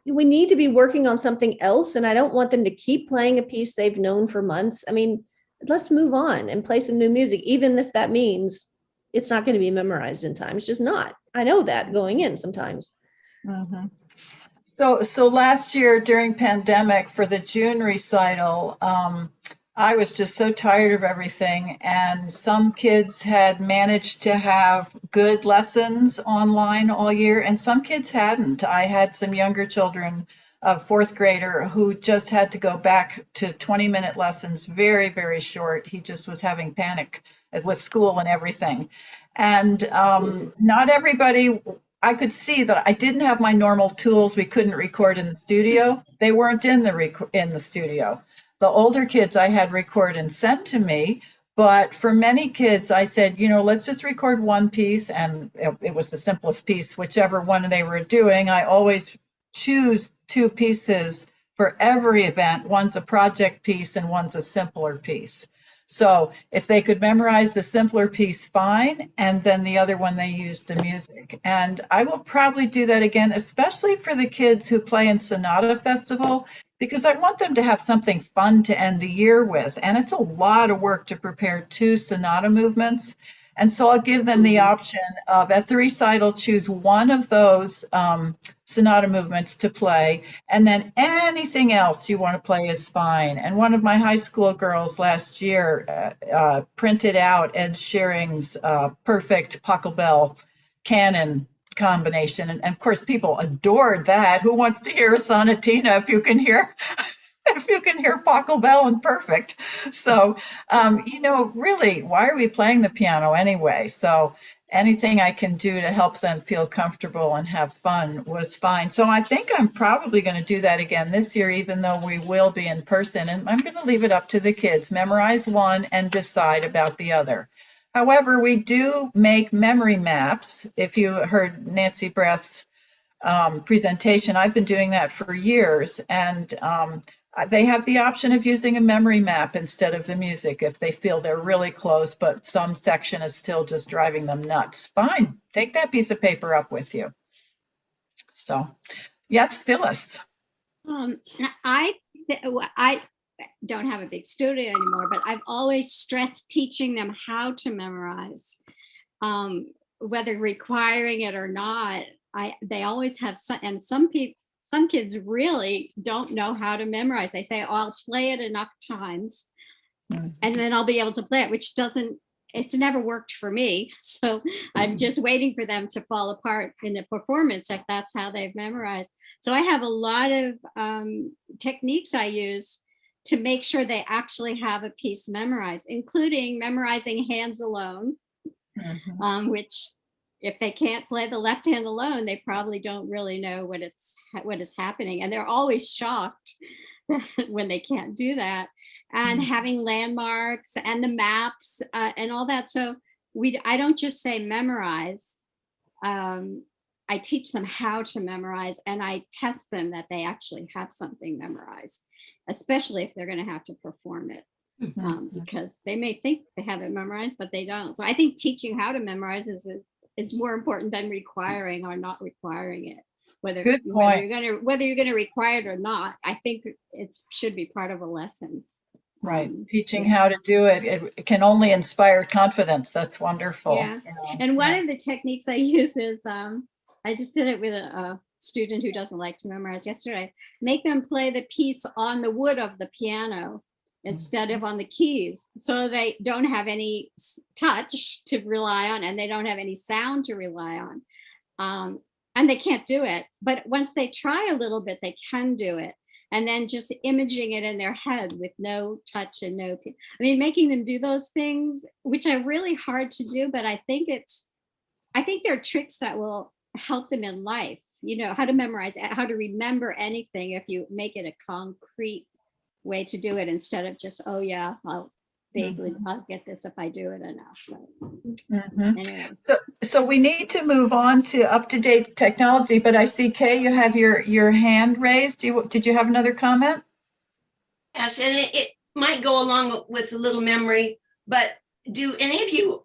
we need to be working on something else, and I don't want them to keep playing a piece they've known for months. I mean, let's move on and play some new music, even if that means it's not going to be memorized in time. It's just not. I know that going in sometimes. Mhm. So last year during pandemic for the June recital, I was just so tired of everything, and some kids had managed to have good lessons online all year, and some kids hadn't. I had some younger children, a fourth grader, who just had to go back to 20-minute lessons, very, very short. He just was having panic with school and everything. And not everybody, I could see that I didn't have my normal tools. We couldn't record in the studio. They weren't in the studio. The older kids I had record and sent to me, but for many kids I said, let's just record one piece, and it was the simplest piece, whichever one they were doing. I always choose two pieces for every event. One's a project piece and one's a simpler piece. So if they could memorize the simpler piece, fine, and then the other one they use the music. And I will probably do that again, especially for the kids who play in Sonata Festival, because I want them to have something fun to end the year with. And it's a lot of work to prepare 2 sonata movements. And so I'll give them the option of, at the recital, choose one of those sonata movements to play, and then anything else you want to play is fine. And one of my high school girls last year printed out Ed Sheeran's perfect Pachelbel canon combination. And of course, people adored that. Who wants to hear a sonatina if you can hear Pachelbel and perfect? So, really, why are we playing the piano anyway? So anything I can do to help them feel comfortable and have fun was fine. So I think I'm probably going to do that again this year, even though we will be in person. And I'm going to leave it up to the kids. Memorize one and decide about the other. However, we do make memory maps. If you heard Nancy Breath's presentation, I've been doing that for years. And they have the option of using a memory map instead of the music if they feel they're really close, but some section is still just driving them nuts. Fine, take that piece of paper up with you. So, yes, Phyllis. I don't have a big studio anymore, but I've always stressed teaching them how to memorize, whether requiring it or not. They always have and some kids really don't know how to memorize. They say, oh, I'll play it enough times and then I'll be able to play it, which it's never worked for me. So I'm just waiting for them to fall apart in the performance if that's how they've memorized. So I have a lot of techniques I use to make sure they actually have a piece memorized, including memorizing hands alone, which if they can't play the left hand alone, they probably don't really know what is happening. And they're always shocked when they can't do that. And having landmarks and the maps and all that. So I don't just say memorize. I teach them how to memorize, and I test them that they actually have something memorized, especially if they're going to have to perform it. because they may think they have it memorized, but they don't. So I think teaching how to memorize is more important than requiring or not requiring it. Good point. Whether you're gonna require it or not, I think it should be part of a lesson. Right. Teaching how to do it, it can only inspire confidence. That's wonderful. Yeah. And one of the techniques I use is I just did it with a student who doesn't like to memorize yesterday. Make them play the piece on the wood of the piano instead of on the keys, so they don't have any touch to rely on and they don't have any sound to rely on. And they can't do it. But once they try a little bit, they can do it. And then just imaging it in their head with no touch and making them do those things, which are really hard to do, but I think they're tricks that will help them in life. You know, how to memorize, how to remember anything if you make it a concrete way to do it instead of just, oh yeah, I'll get this if I do it enough. So, anyway. So we need to move on to up-to-date technology, but I see, Kay, you have your hand raised. Did you have another comment? Yes, and it might go along with a little memory, but do any of you,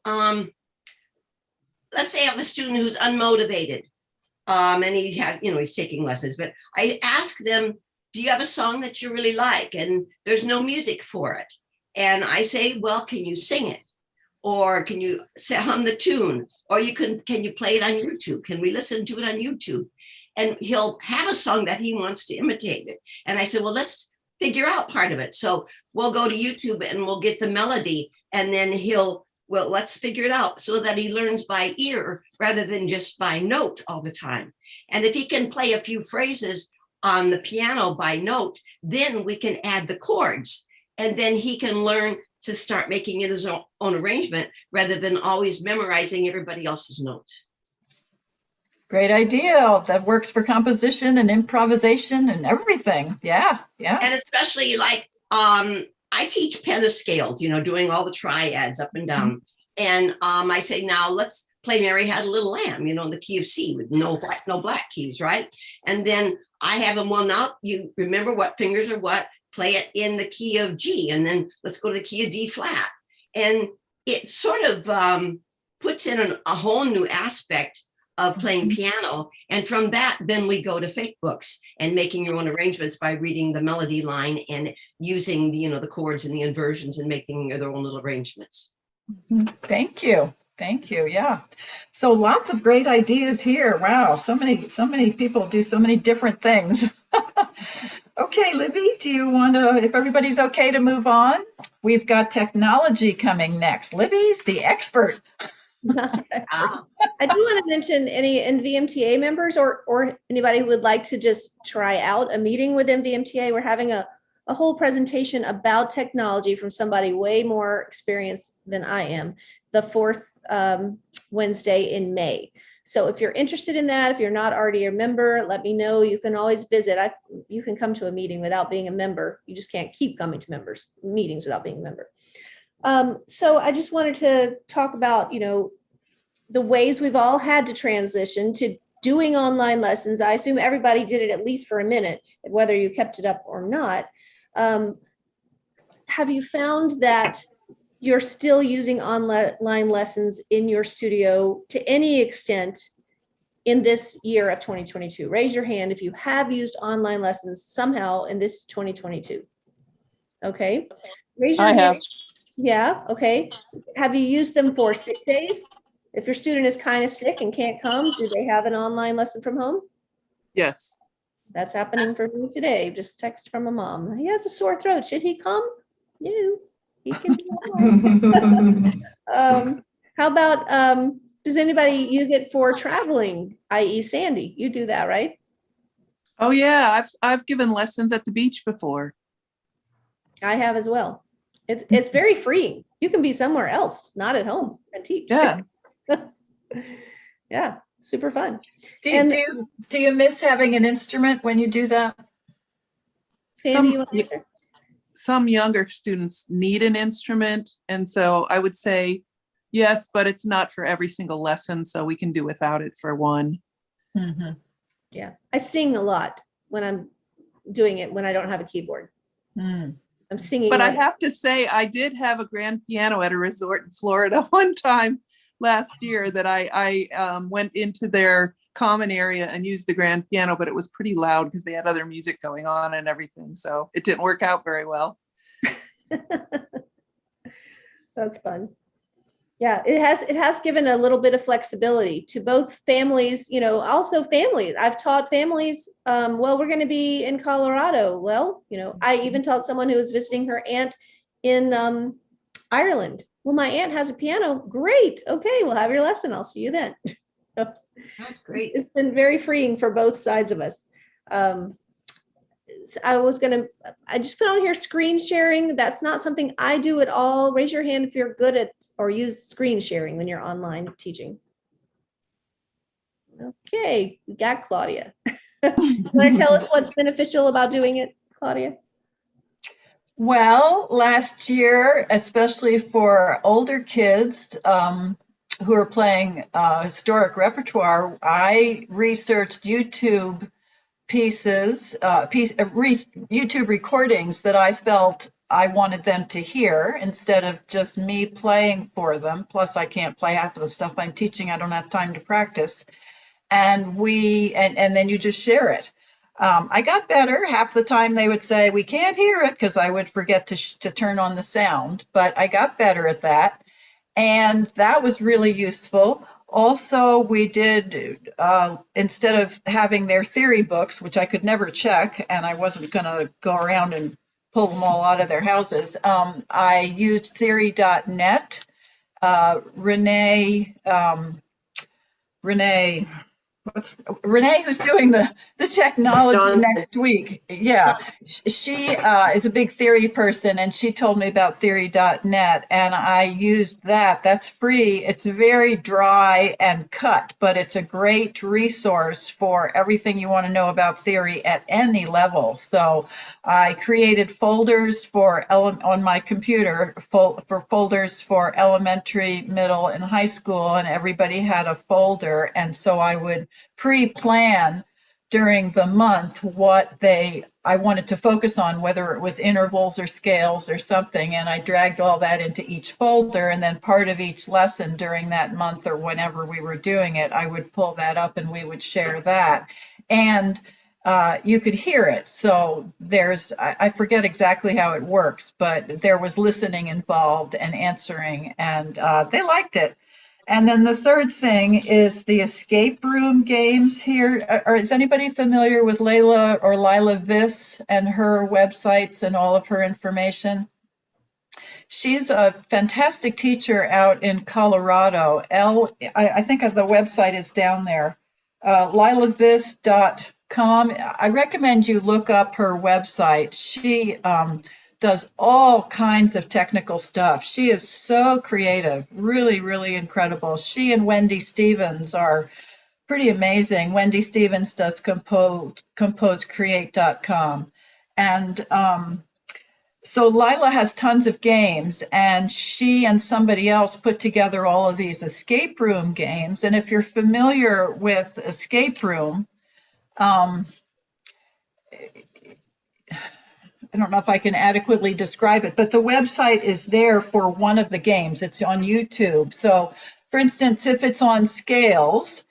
let's say I have a student who's unmotivated, and he has, he's taking lessons, but I ask them, do you have a song that you really like? And there's no music for it. And I say, well, can you sing it? Or can you hum the tune? Or can you play it on YouTube? Can we listen to it on YouTube? And he'll have a song that he wants to imitate it. And I said, well, let's figure out part of it. So we'll go to YouTube and we'll get the melody, and then let's figure it out, so that he learns by ear rather than just by note all the time. And if he can play a few phrases on the piano by note, then we can add the chords. And then he can learn to start making it his own arrangement rather than always memorizing everybody else's notes. Great idea. That works for composition and improvisation and everything. Yeah. And especially like I teach pentascales, doing all the triads up and down. And I say, now let's play Mary Had a Little Lamb, in the key of C with no black keys, right? And then I have them, well, now you remember what fingers are what, play it in the key of G, and then let's go to the key of D flat. And it sort of puts in a whole new aspect of playing piano. And from that, then we go to fake books and making your own arrangements by reading the melody line and using the chords and the inversions and making their own little arrangements. Thank you. Yeah. So lots of great ideas here. Wow. So many people do so many different things. Okay, Libby, do you want to, if everybody's okay to move on? We've got technology coming next. Libby's the expert. I do want to mention any NVMTA members or anybody who would like to just try out a meeting with NVMTA. We're having a whole presentation about technology from somebody way more experienced than I am, the fourth Wednesday in May. So if you're interested in that, if you're not already a member, let me know. You can always visit. You can come to a meeting without being a member. You just can't keep coming to meetings without being a member. So I just wanted to talk about, the ways we've all had to transition to doing online lessons. I assume everybody did it at least for a minute, whether you kept it up or not. Have you found that you're still using online lessons in your studio to any extent in this year of 2022? Raise your hand if you have used online lessons somehow in this 2022. Okay. Raise your hand. I have. Yeah. Okay. Have you used them for sick days? If your student is kind of sick and can't come, do they have an online lesson from home? Yes. That's happening for me today. Just text from a mom. He has a sore throat. Should he come? No. He can how about, does anybody use it for traveling, i.e. Sandy? You do that, right? Oh yeah, I've given lessons at the beach before. I have as well. It's very freeing. You can be somewhere else, not at home, and teach. Yeah. Yeah, super fun. Do you miss having an instrument when you do that? Sandy, you want to answer? Some younger students need an instrument. And so I would say, yes, but it's not for every single lesson. So we can do without it for one. Mm-hmm. Yeah. I sing a lot when I'm doing it, when I don't have a keyboard. I'm singing. But I like- have to say, I did have a grand piano at a resort in Florida one time last year that I went into their common area and used the grand piano, but it was pretty loud because they had other music going on and everything. So it didn't work out very well. That's fun. Yeah, it has given a little bit of flexibility to both families, you know, also families. I've taught families, well, we're going to be in Colorado. Well, you know, I even taught someone who was visiting her aunt in Ireland. Well, my aunt has a piano. Great. Okay, we'll have your lesson. I'll see you then. That's great. It's been very freeing for both sides of us. I just put on here screen sharing. That's not something I do at all. Raise your hand if you're good at or use screen sharing when you're online teaching. Okay, we got Claudia. Want to tell us what's beneficial about doing it, Claudia? Well, last year, especially for older kids who are playing historic repertoire, I researched YouTube YouTube recordings that I felt I wanted them to hear instead of just me playing for them. Plus, I can't play half of the stuff I'm teaching. I don't have time to practice. And then you just share it. I got better. Half the time they would say, we can't hear it, because I would forget to turn on the sound. But I got better at that. And that was really useful. Also, we did, instead of having their theory books, which I could never check, and I wasn't going to go around and pull them all out of their houses, I used theory.net. Renee, who's doing the technology next week. Yeah, she is a big theory person, and she told me about theory.net, and I used that. That's free. It's very dry and cut, but it's a great resource for everything you want to know about theory at any level. So I created folders on my computer for folders for elementary, middle, and high school, and everybody had a folder, and so I would pre-plan during the month what I wanted to focus on, whether it was intervals or scales or something, and I dragged all that into each folder, and then part of each lesson during that month or whenever we were doing it, I would pull that up and we would share that. And you could hear it. So I forget exactly how it works, but there was listening involved and answering, and they liked it. And then the third thing is the escape room games here. Is anybody familiar with Lila Viss and her websites and all of her information? She's a fantastic teacher out in Colorado. I think the website is down there, lilaviss.com. I recommend you look up her website. She does all kinds of technical stuff. She is so creative, really, really incredible. She and Wendy Stevens are pretty amazing. Wendy Stevens does composecreate.com. And so Lila has tons of games, and she and somebody else put together all of these escape room games. And if you're familiar with escape room, I don't know if I can adequately describe it, but the website is there for one of the games. It's on YouTube. So, for instance, if it's on scales,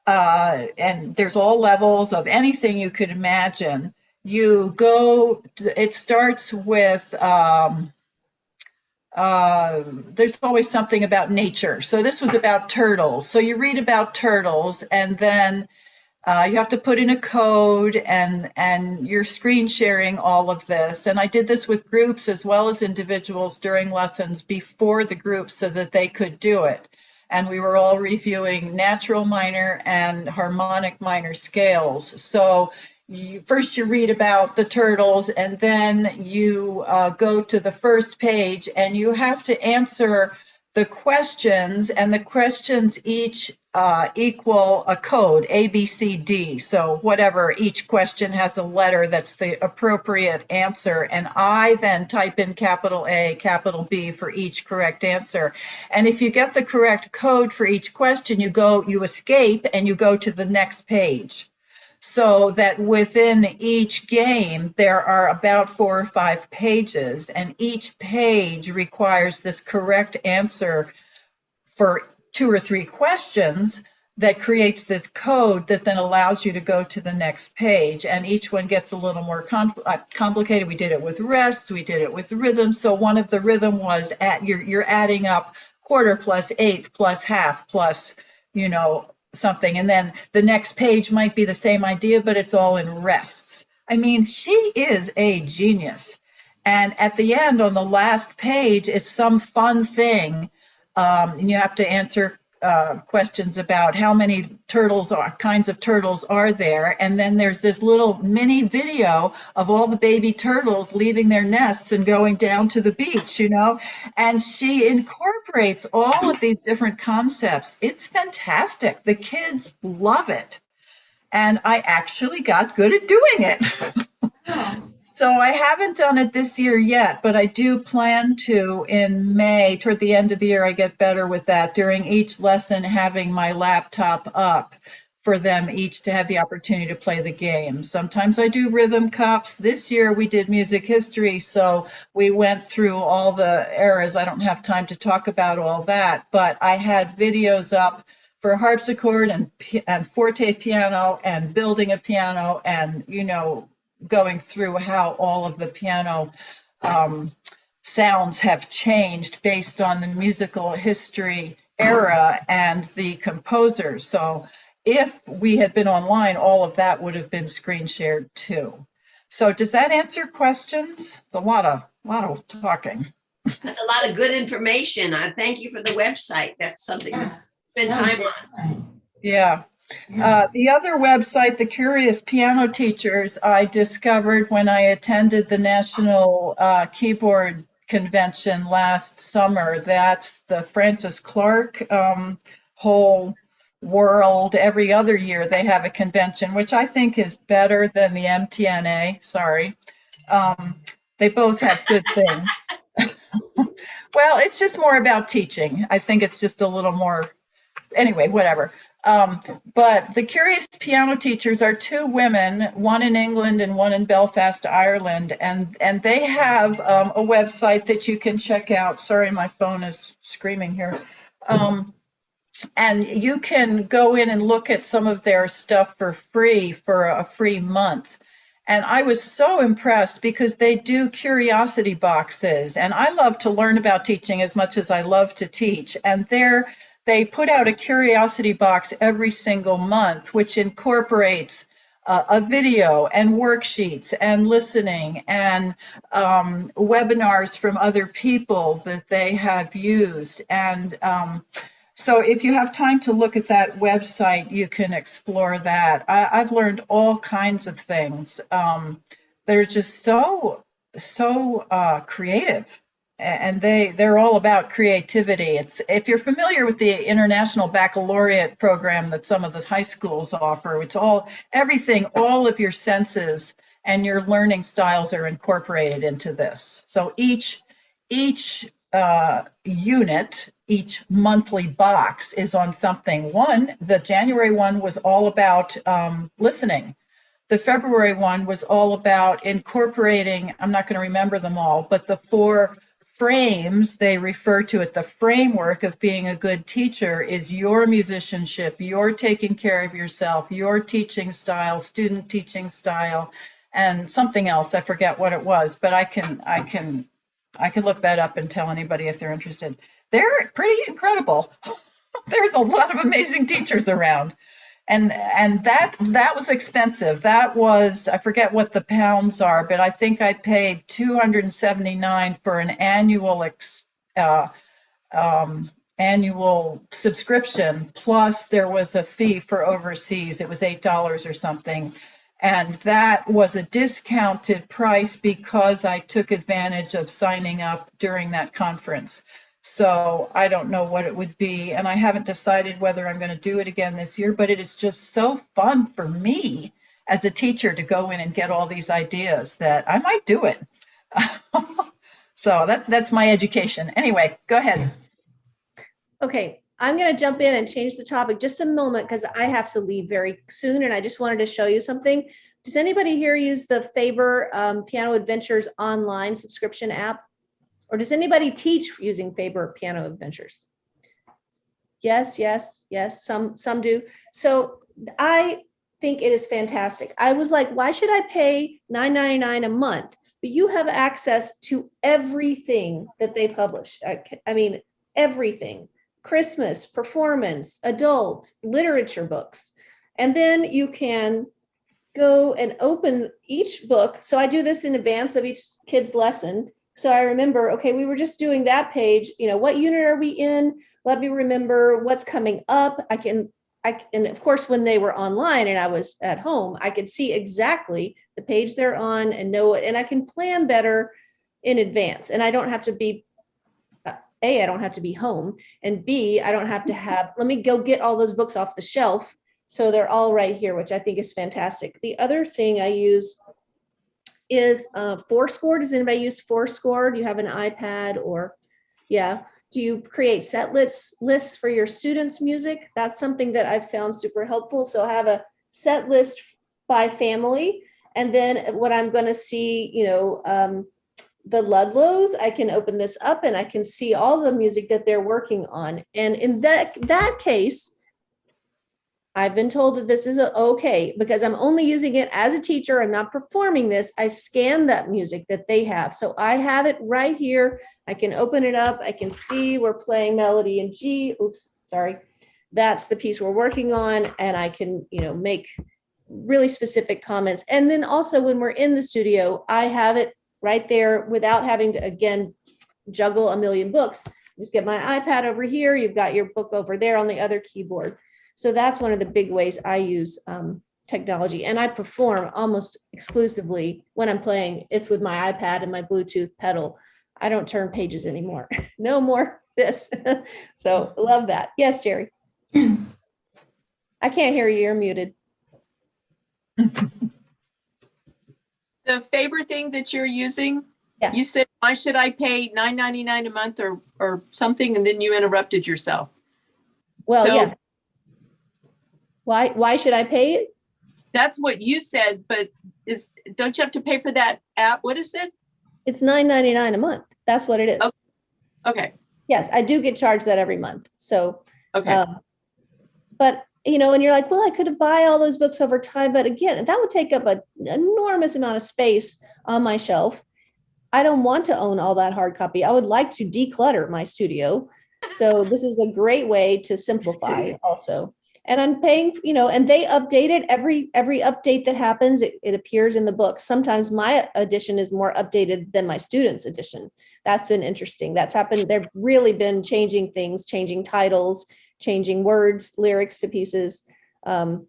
and there's all levels of anything you could imagine, it starts with, there's always something about nature. So this was about turtles. So you read about turtles, and then you have to put in a code, and you're screen sharing all of this. And I did this with groups as well as individuals during lessons before the group so that they could do it. And we were all reviewing natural minor and harmonic minor scales. So first you read about the turtles, and then you go to the first page, and you have to answer the questions, and the questions each equal a code, A, B, C, D. So whatever, each question has a letter that's the appropriate answer. And I then type in capital A, capital B for each correct answer. And if you get the correct code for each question, you escape and you go to the next page. so that within each game, there are about 4 or 5 pages, and each page requires this correct answer for 2 or 3 questions that creates this code that then allows you to go to the next page. And each one gets a little more complicated. We did it with rests, we did it with rhythm. So one of the rhythm was you're adding up quarter plus eighth plus half plus, you know, something. And then the next page might be the same idea, but it's all in rests. I mean, she is a genius. And at the end, on the last page, it's some fun thing. And you have to answer questions about how many kinds of turtles are there. And then there's this little mini video of all the baby turtles leaving their nests and going down to the beach, you know, and she incorporates all of these different concepts. It's fantastic. The kids love it. And I actually got good at doing it. So I haven't done it this year yet, but I do plan to in May. Toward the end of the year, I get better with that, during each lesson having my laptop up for them each to have the opportunity to play the game. Sometimes I do rhythm cups. This year we did music history, so we went through all the eras. I don't have time to talk about all that, but I had videos up for harpsichord and forte piano and building a piano, and, you know, going through how all of the piano sounds have changed based on the musical history era and the composers. So if we had been online, all of that would have been screen shared too. So does that answer questions? It's a lot of talking. That's a lot of good information. I thank you for the website. That's something to spend time on. Yeah. The other website, the Curious Piano Teachers, I discovered when I attended the National Keyboard Convention last summer. That's the Francis Clark whole world. Every other year they have a convention, which I think is better than the MTNA. Sorry. They both have good things. Well, it's just more about teaching. I think it's just a little more, anyway, whatever. But the Curious Piano Teachers are 2 women, one in England and one in Belfast, Ireland, and they have a website that you can check out. Sorry, my phone is screaming here. And you can go in and look at some of their stuff for free for a free month. And I was so impressed because they do curiosity boxes, and I love to learn about teaching as much as I love to teach. And they put out a curiosity box every single month, which incorporates a video and worksheets and listening and webinars from other people that they have used. And so if you have time to look at that website, you can explore that. I've learned all kinds of things. They're just so creative. And they're all about creativity. If you're familiar with the International Baccalaureate program that some of the high schools offer, it's everything, all of your senses and your learning styles are incorporated into this. So each unit, each monthly box is on something. The January one was all about listening. The February one was all about incorporating, I'm not going to remember them all, but the 4 frames, they refer to it, the framework of being a good teacher is your musicianship, your taking care of yourself, your teaching style, student teaching style, and something else. I forget what it was, but I can look that up and tell anybody if they're interested. They're pretty incredible. There's a lot of amazing teachers around. And that was expensive. That was, I forget what the pounds are, but I think I paid $279 for an annual subscription. Plus there was a fee for overseas. It was $8 or something. And that was a discounted price because I took advantage of signing up during that conference. So I don't know what it would be, and I haven't decided whether I'm going to do it again this year, but it is just so fun for me as a teacher to go in and get all these ideas that I might do it. So that's my education. Anyway, go ahead. Okay, I'm going to jump in and change the topic just a moment because I have to leave very soon. And I just wanted to show you something. Does anybody here use the Faber Piano Adventures online subscription app? Or does anybody teach using Faber Piano Adventures? Yes, yes, yes, some do. So I think it is fantastic. I was like, why should I pay $9.99 a month? But you have access to everything that they publish. I mean, everything. Christmas, performance, adult, literature books. And then you can go and open each book. So I do this in advance of each kid's lesson. So I remember, okay, we were just doing that page, what unit are we in? Let me remember what's coming up. And of course, when they were online and I was at home, I could see exactly the page they're on and know it. And I can plan better in advance. And I don't have to be, A, I don't have to be home. And B, I don't have to let me go get all those books off the shelf. So they're all right here, which I think is fantastic. The other thing I use is Fourscore. Does anybody use Fourscore? Do you have an iPad or, yeah. Do you create set lists for your students' music? That's something that I've found super helpful. So I have a set list by family. And then when I'm going to see, the Ludlows, I can open this up and I can see all the music that they're working on. And in that case, I've been told that this is okay because I'm only using it as a teacher. I'm not performing this. I scan that music that they have. So I have it right here. I can open it up. I can see we're playing melody in G. Oops, sorry. That's the piece we're working on. And I can, make really specific comments. And then also when we're in the studio, I have it right there without having to, again, juggle a million books. Just get my iPad over here. You've got your book over there on the other keyboard. So that's one of the big ways I use technology. And I perform almost exclusively when I'm playing. It's with my iPad and my Bluetooth pedal. I don't turn pages anymore. No more this. So love that. Yes, Jerry. I can't hear you. You're muted. The Faber thing that you're using, Yeah. You said, why should I pay $9.99 a month or something? And then you interrupted yourself. Well, So, yeah. Why should I pay it? That's what you said, but don't you have to pay for that app? What is it? It's $9.99 a month. That's what it is. Okay. Yes, I do get charged that every month. So, Okay. But, and you're like, well, I could buy all those books over time. But again, that would take up an enormous amount of space on my shelf. I don't want to own all that hard copy. I would like to declutter my studio. So this is a great way to simplify also. And I'm paying, and they update it every update that happens, it appears in the book. Sometimes my edition is more updated than my students' edition. That's been interesting. That's happened. They've really been changing things, changing titles, changing words, lyrics to pieces. And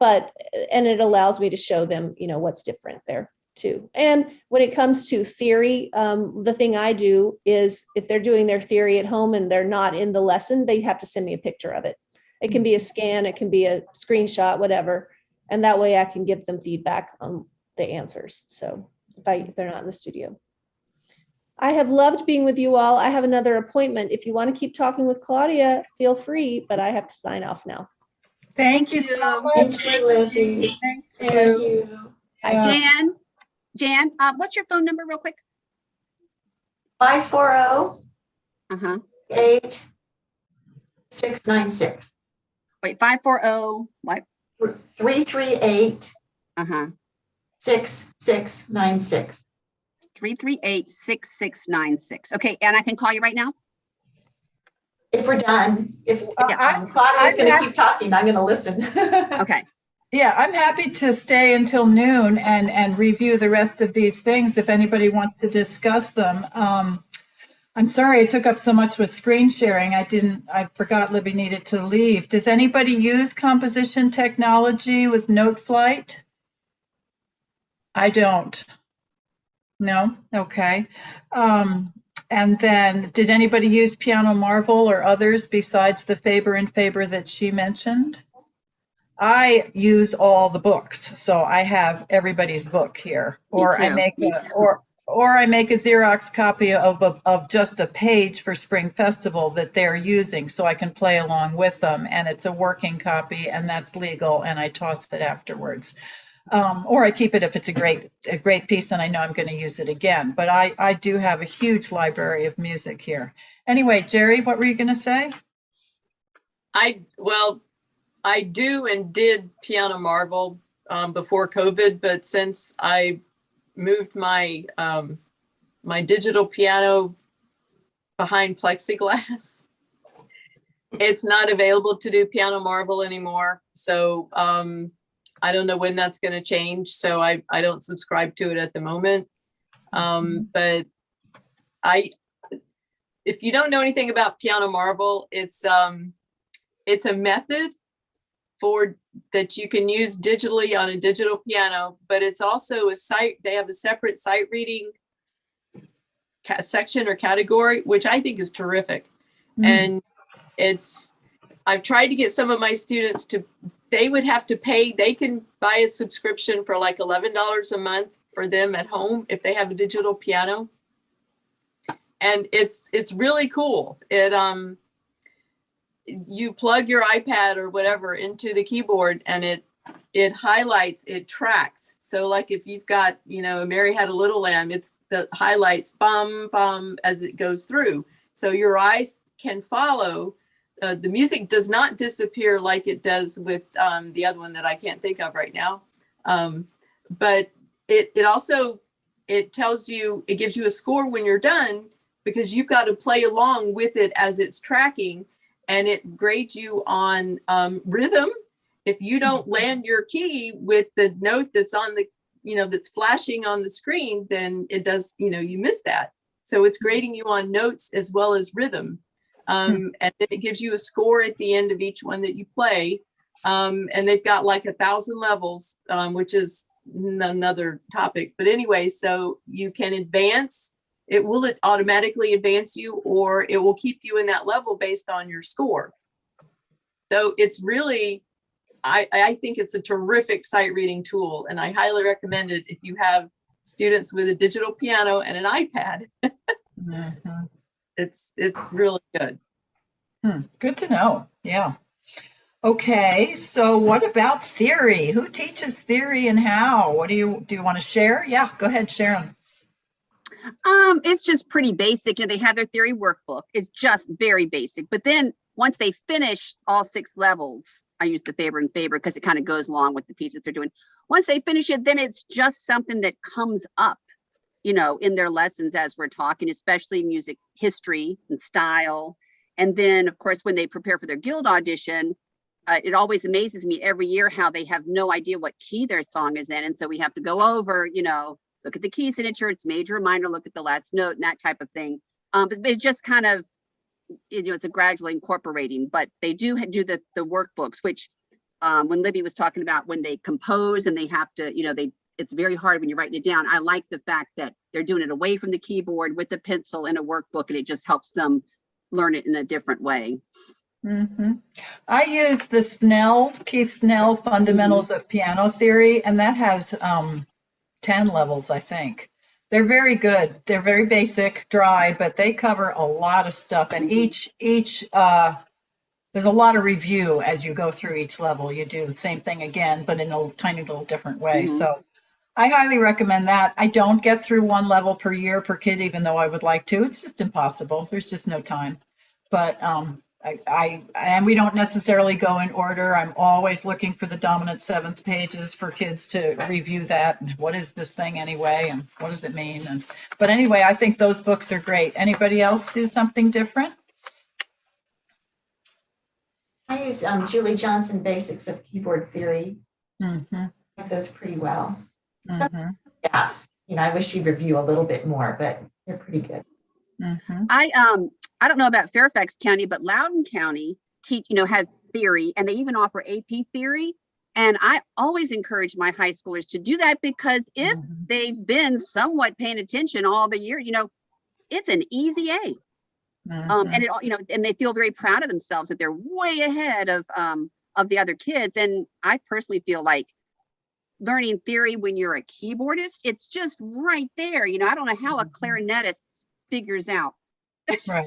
it allows me to show them, what's different there too. And when it comes to theory, the thing I do is if they're doing their theory at home and they're not in the lesson, they have to send me a picture of it. It can be a scan, it can be a screenshot, whatever. And that way I can give them feedback on the answers. So if they're not in the studio. I have loved being with you all. I have another appointment. If you want to keep talking with Claudia, feel free, but I have to sign off now. Thank you so much. Thank you, Lindy. Thank you. Jan, what's your phone number real quick? 540 Uh-huh. 8696. Wait, 540, what? 338 Uh-huh. 6696. 338-6696. Okay, and I can call you right now? If we're done, if I'm Claudia's going to happy- keep talking, I'm going to listen. Okay. Yeah, I'm happy to stay until noon and review the rest of these things if anybody wants to discuss them. I'm sorry I took up so much with screen sharing. I forgot Libby needed to leave. Does anybody use composition technology with NoteFlight? I don't. No? Okay. And then did anybody use Piano Marvel or others besides the Faber and Faber that she mentioned? I use all the books, so I have everybody's book here, or I make Or I make a Xerox copy of just a page for Spring Festival that they're using so I can play along with them, and it's a working copy and that's legal, and I toss it afterwards. Or I keep it if it's a great piece and I know I'm going to use it again. But I do have a huge library of music here. Anyway, Jerry, what were you going to say? Well, I do and did Piano Marvel before COVID, but since I moved my my digital piano behind plexiglass, it's not available to do Piano Marvel anymore. So I don't know when that's going to change. So I don't subscribe to it at the moment. But if you don't know anything about Piano Marvel, it's a method that you can use digitally on a digital piano, but it's also a site. They have a separate sight reading section or category, which I think is terrific. And I've tried to get some of my students they would have to pay. They can buy a subscription for like $11 a month for them at home if they have a digital piano. And it's really cool. You plug your iPad or whatever into the keyboard and it highlights, it tracks. So like if you've got, Mary Had a Little Lamb, it's the highlights bum, bum as it goes through. So your eyes can follow. The music does not disappear like it does with the other one that I can't think of right now. But it also, it tells you, it gives you a score when you're done because you've got to play along with it as it's tracking. And it grades you on rhythm. If you don't land your key with the note that's on the, that's flashing on the screen, then it does, you miss that. So it's grading you on notes as well as rhythm. And then it gives you a score at the end of each one that you play. And they've got like 1,000 levels, which is another topic. But anyway, so you can advance. It will automatically advance you, or it will keep you in that level based on your score. So it's really, I think it's a terrific sight reading tool, and I highly recommend it if you have students with a digital piano and an iPad. It's really good. Good to know. Yeah. Okay. So what about theory? Who teaches theory and how? What do you want to share? Yeah, go ahead, Sharon. It's just pretty basic. They have their theory workbook. It's just very basic. But then once they finish all 6 levels, I use the favor and favor because it kind of goes along with the pieces they're doing. Once they finish it, then it's just something that comes up, in their lessons as we're talking, especially music history and style. And then, of course, when they prepare for their guild audition, it always amazes me every year how they have no idea what key their song is in. And so we have to go over, look at the key signature, it's major or minor, look at the last note and that type of thing. But it just kind of, it's a gradually incorporating, but they do the workbooks, which when Libby was talking about when they compose and they have to, it's very hard when you're writing it down. I like the fact that they're doing it away from the keyboard with a pencil in a workbook, and it just helps them learn it in a different way. I use the Keith Snell Fundamentals of Piano Theory, and that has 10 levels, I think. They're very good. They're very basic, dry, but they cover a lot of stuff. And each there's a lot of review as you go through each level. You do the same thing again, but in a tiny little different way. So I highly recommend that. I don't get through 1 level per year per kid, even though I would like to. It's just impossible. There's just no time. But and we don't necessarily go in order. I'm always looking for the dominant 7th pages for kids to review that. And what is this thing anyway? And what does it mean? But anyway, I think those books are great. Anybody else do something different? I use Julie Johnson Basics of Keyboard Theory. I like those pretty well. Yes, I wish she'd review a little bit more, but they're pretty good. I don't know about Fairfax County, but Loudoun County has theory, and they even offer AP theory. And I always encourage my high schoolers to do that, because if they've been somewhat paying attention all the years, it's an easy A. And it, and they feel very proud of themselves that they're way ahead of the other kids. And I personally feel like learning theory when you're a keyboardist. It's just right there. I don't know how a clarinetist figures out Right.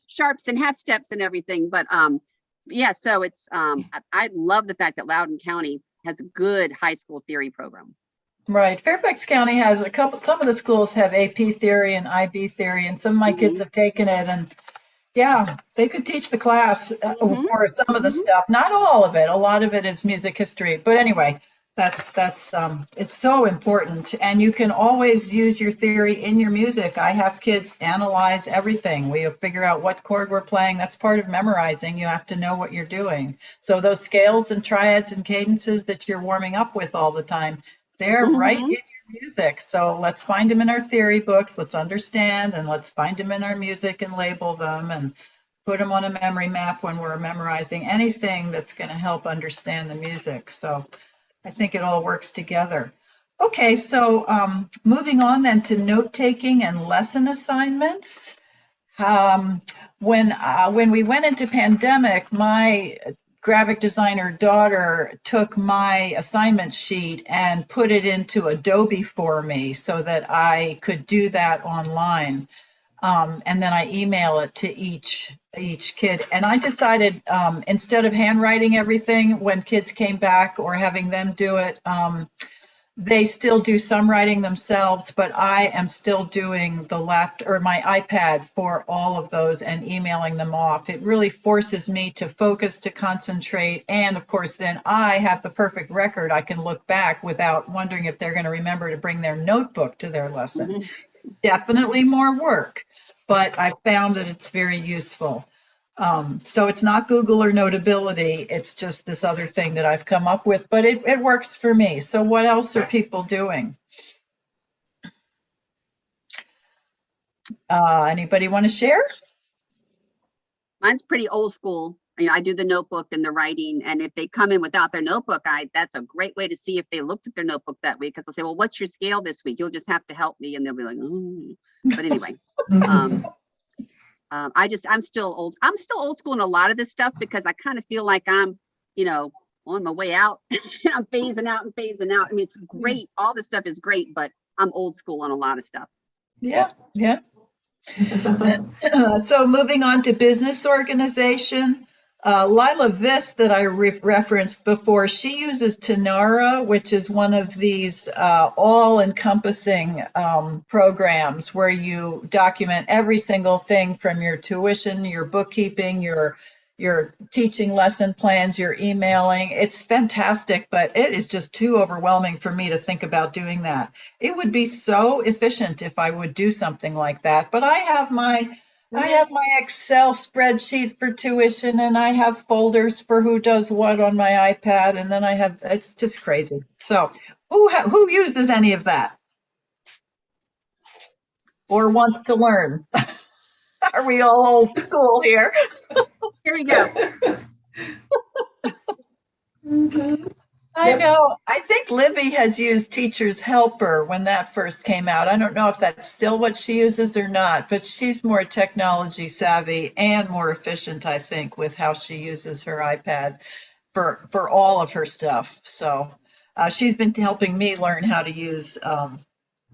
sharps and half steps and everything. But yeah, so it's I love the fact that Loudoun County has a good high school theory program. Right. Fairfax County has some of the schools have AP theory and IB theory, and some of my kids have taken it, and yeah, they could teach the class for some of the stuff. Not all of it. A lot of it is music history. But anyway, that's it's so important. And you can always use your theory in your music. I have kids analyze everything. We figure out what chord we're playing. That's part of memorizing. You have to know what you're doing. So those scales and triads and cadences that you're warming up with all the time, they're right in your music. So let's find them in our theory books. Let's understand, and let's find them in our music and label them and put them on a memory map when we're memorizing anything that's going to help understand the music. So I think it all works together. Okay, so moving on then to note-taking and lesson assignments. When we went into pandemic, my graphic designer daughter took my assignment sheet and put it into Adobe for me so that I could do that online. And then I email it to each kid. And I decided instead of handwriting everything when kids came back or having them do it, they still do some writing themselves, but I am still doing the laptop or my iPad for all of those and emailing them off. It really forces me to focus, to concentrate. And of course, then I have the perfect record. I can look back without wondering if they're going to remember to bring their notebook to their lesson. Definitely more work, but I found that it's very useful. So it's not Google or Notability. It's just this other thing that I've come up with, but it works for me. So what else are people doing? Anybody want to share? Mine's pretty old school. I do the notebook and the writing, and if they come in without their notebook, that's a great way to see if they looked at their notebook that week, because I'll say, well, what's your scale this week? You'll just have to help me. And they'll be like, oh. But anyway, I'm still old. I'm still old school in a lot of this stuff because I kind of feel like I'm, on my way out. I'm phasing out and phasing out. I mean, it's great. All this stuff is great, but I'm old school on a lot of stuff. Yeah. So moving on to business organization, Lila Viss that I referenced before, she uses Tenara, which is one of these all-encompassing programs where you document every single thing from your tuition, your bookkeeping, your teaching lesson plans, your emailing. It's fantastic, but it is just too overwhelming for me to think about doing that. It would be so efficient if I would do something like that, but I have my Excel spreadsheet for tuition, and I have folders for who does what on my iPad, and then it's just crazy. So who uses any of that or wants to learn? Are we all old school here? Here we go. I know. I think Libby has used Teacher's Helper when that first came out. I don't know if that's still what she uses or not, but she's more technology savvy and more efficient, I think, with how she uses her iPad for all of her stuff. So she's been helping me learn how to use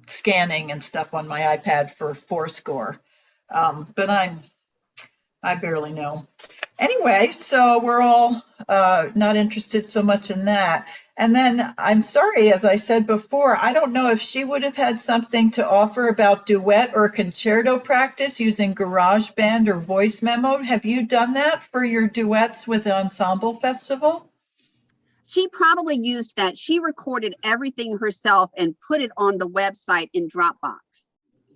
scanning and stuff on my iPad for Fourscore. But I barely know. Anyway, so we're all not interested so much in that. And then I'm sorry, as I said before, I don't know if she would have had something to offer about duet or concerto practice using GarageBand or Voice Memo. Have you done that for your duets with the Ensemble Festival? She probably used that. She recorded everything herself and put it on the website in Dropbox.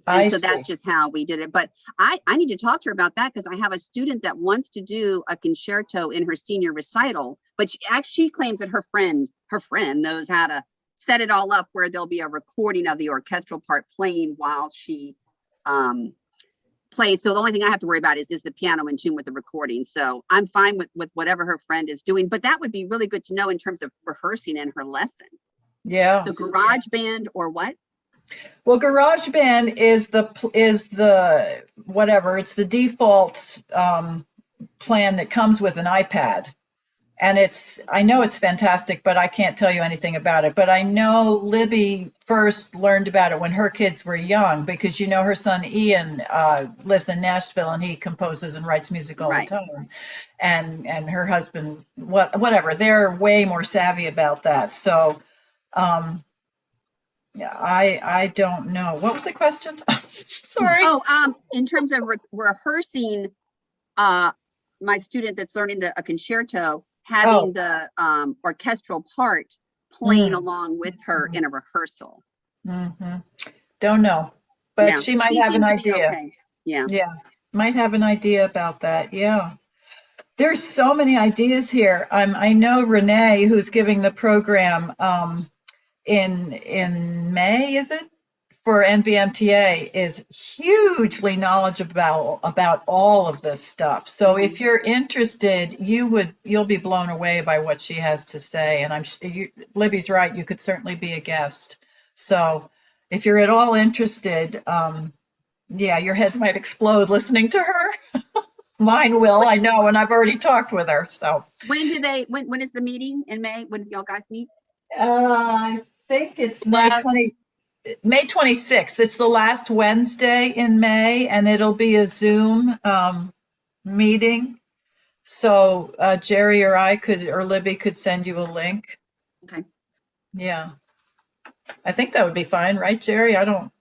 And so that's just how we did it. But I need to talk to her about that because I have a student that wants to do a concerto in her senior recital, but she claims that her friend knows how to set it all up where there'll be a recording of the orchestral part playing while she plays. So the only thing I have to worry about is the piano in tune with the recording. So I'm fine with whatever her friend is doing, but that would be really good to know in terms of rehearsing in her lesson. Yeah. So GarageBand or what? Well, GarageBand is the whatever, it's the default plan that comes with an iPad. And I know it's fantastic, but I can't tell you anything about it. But I know Libby first learned about it when her kids were young, because her son Ian lives in Nashville and he composes and writes music all Right. the time. And her husband, whatever, they're way more savvy about that. So yeah, I don't know. What was the question? Sorry. Oh, in terms of rehearsing, my student that's learning a concerto, having the orchestral part playing along with her in a rehearsal. Don't know, but Yeah, she might she have an seems to be idea. okay. Yeah. Yeah, might have an idea about that. Yeah. There's so many ideas here. I know Renee, who's giving the program in May, is it? For NVMTA, is hugely knowledgeable about all of this stuff. So if you're interested, you'll be blown away by what she has to say. And Libby's right, you could certainly be a guest. So if you're at all interested, yeah, your head might explode listening to her. Mine will, I know, and I've already talked with her. So when is the meeting in May? When do y'all guys meet? I think it's May 26th. It's the last Wednesday in May, and it'll be a Zoom meeting. So Jerry or or Libby could send you a link. Okay. Yeah. I think that would be fine, right, Jerry? I don't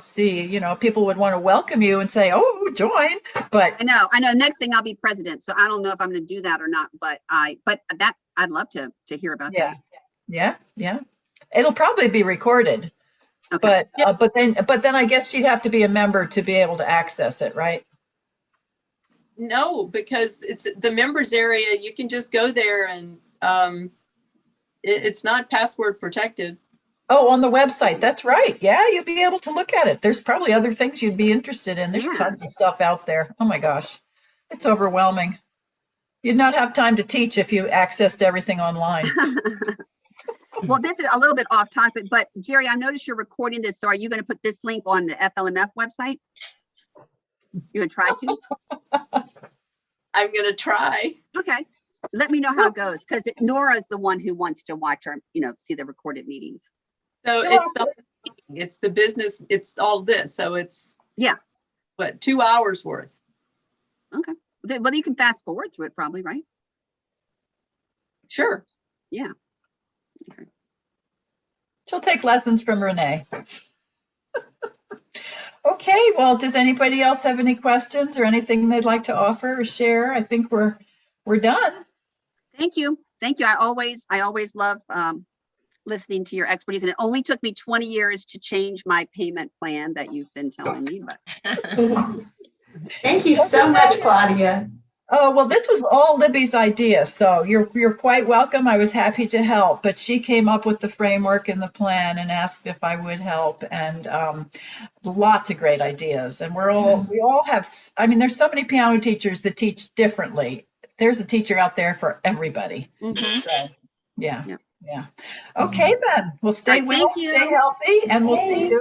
see, people would want to welcome you and say, oh, join, but. I know. Next thing I'll be president. So I don't know if I'm going to do that or not, but I'd love to hear about that. Yeah. It'll probably be recorded, Okay. but then I guess she'd have to be a member to be able to access it, right? No, because it's the members area. You can just go there and it's not password protected. Oh, on the website. That's right. Yeah, you'll be able to look at it. There's probably other things you'd be interested in. There's tons of stuff out there. Oh my gosh, it's overwhelming. You'd not have time to teach if you accessed everything online. Well, this is a little bit off topic, but Jerry, I noticed you're recording this. So are you going to put this link on the FLMF website? You're going to try to? I'm going to try. Okay. Let me know how it goes, because Nora's the one who wants to watch our, see the recorded meetings. So it's the business, it's all this. So it's, what, 2 hours worth? Okay. Well, you can fast forward through it probably, right? Sure. Yeah. Okay. She'll take lessons from Renee. Okay, well, does anybody else have any questions or anything they'd like to offer or share? I think we're done. Thank you. I always love listening to your expertise, and it only took me 20 years to change my payment plan that you've been telling me. But thank you so much, Claudia. Oh, well, this was all Libby's idea, so you're quite welcome. I was happy to help, but she came up with the framework and the plan and asked if I would help, and lots of great ideas. And we all have, there's so many piano teachers that teach differently. There's a teacher out there for everybody. So, yeah. Okay, then. Well, stay well, stay healthy, and we'll see you.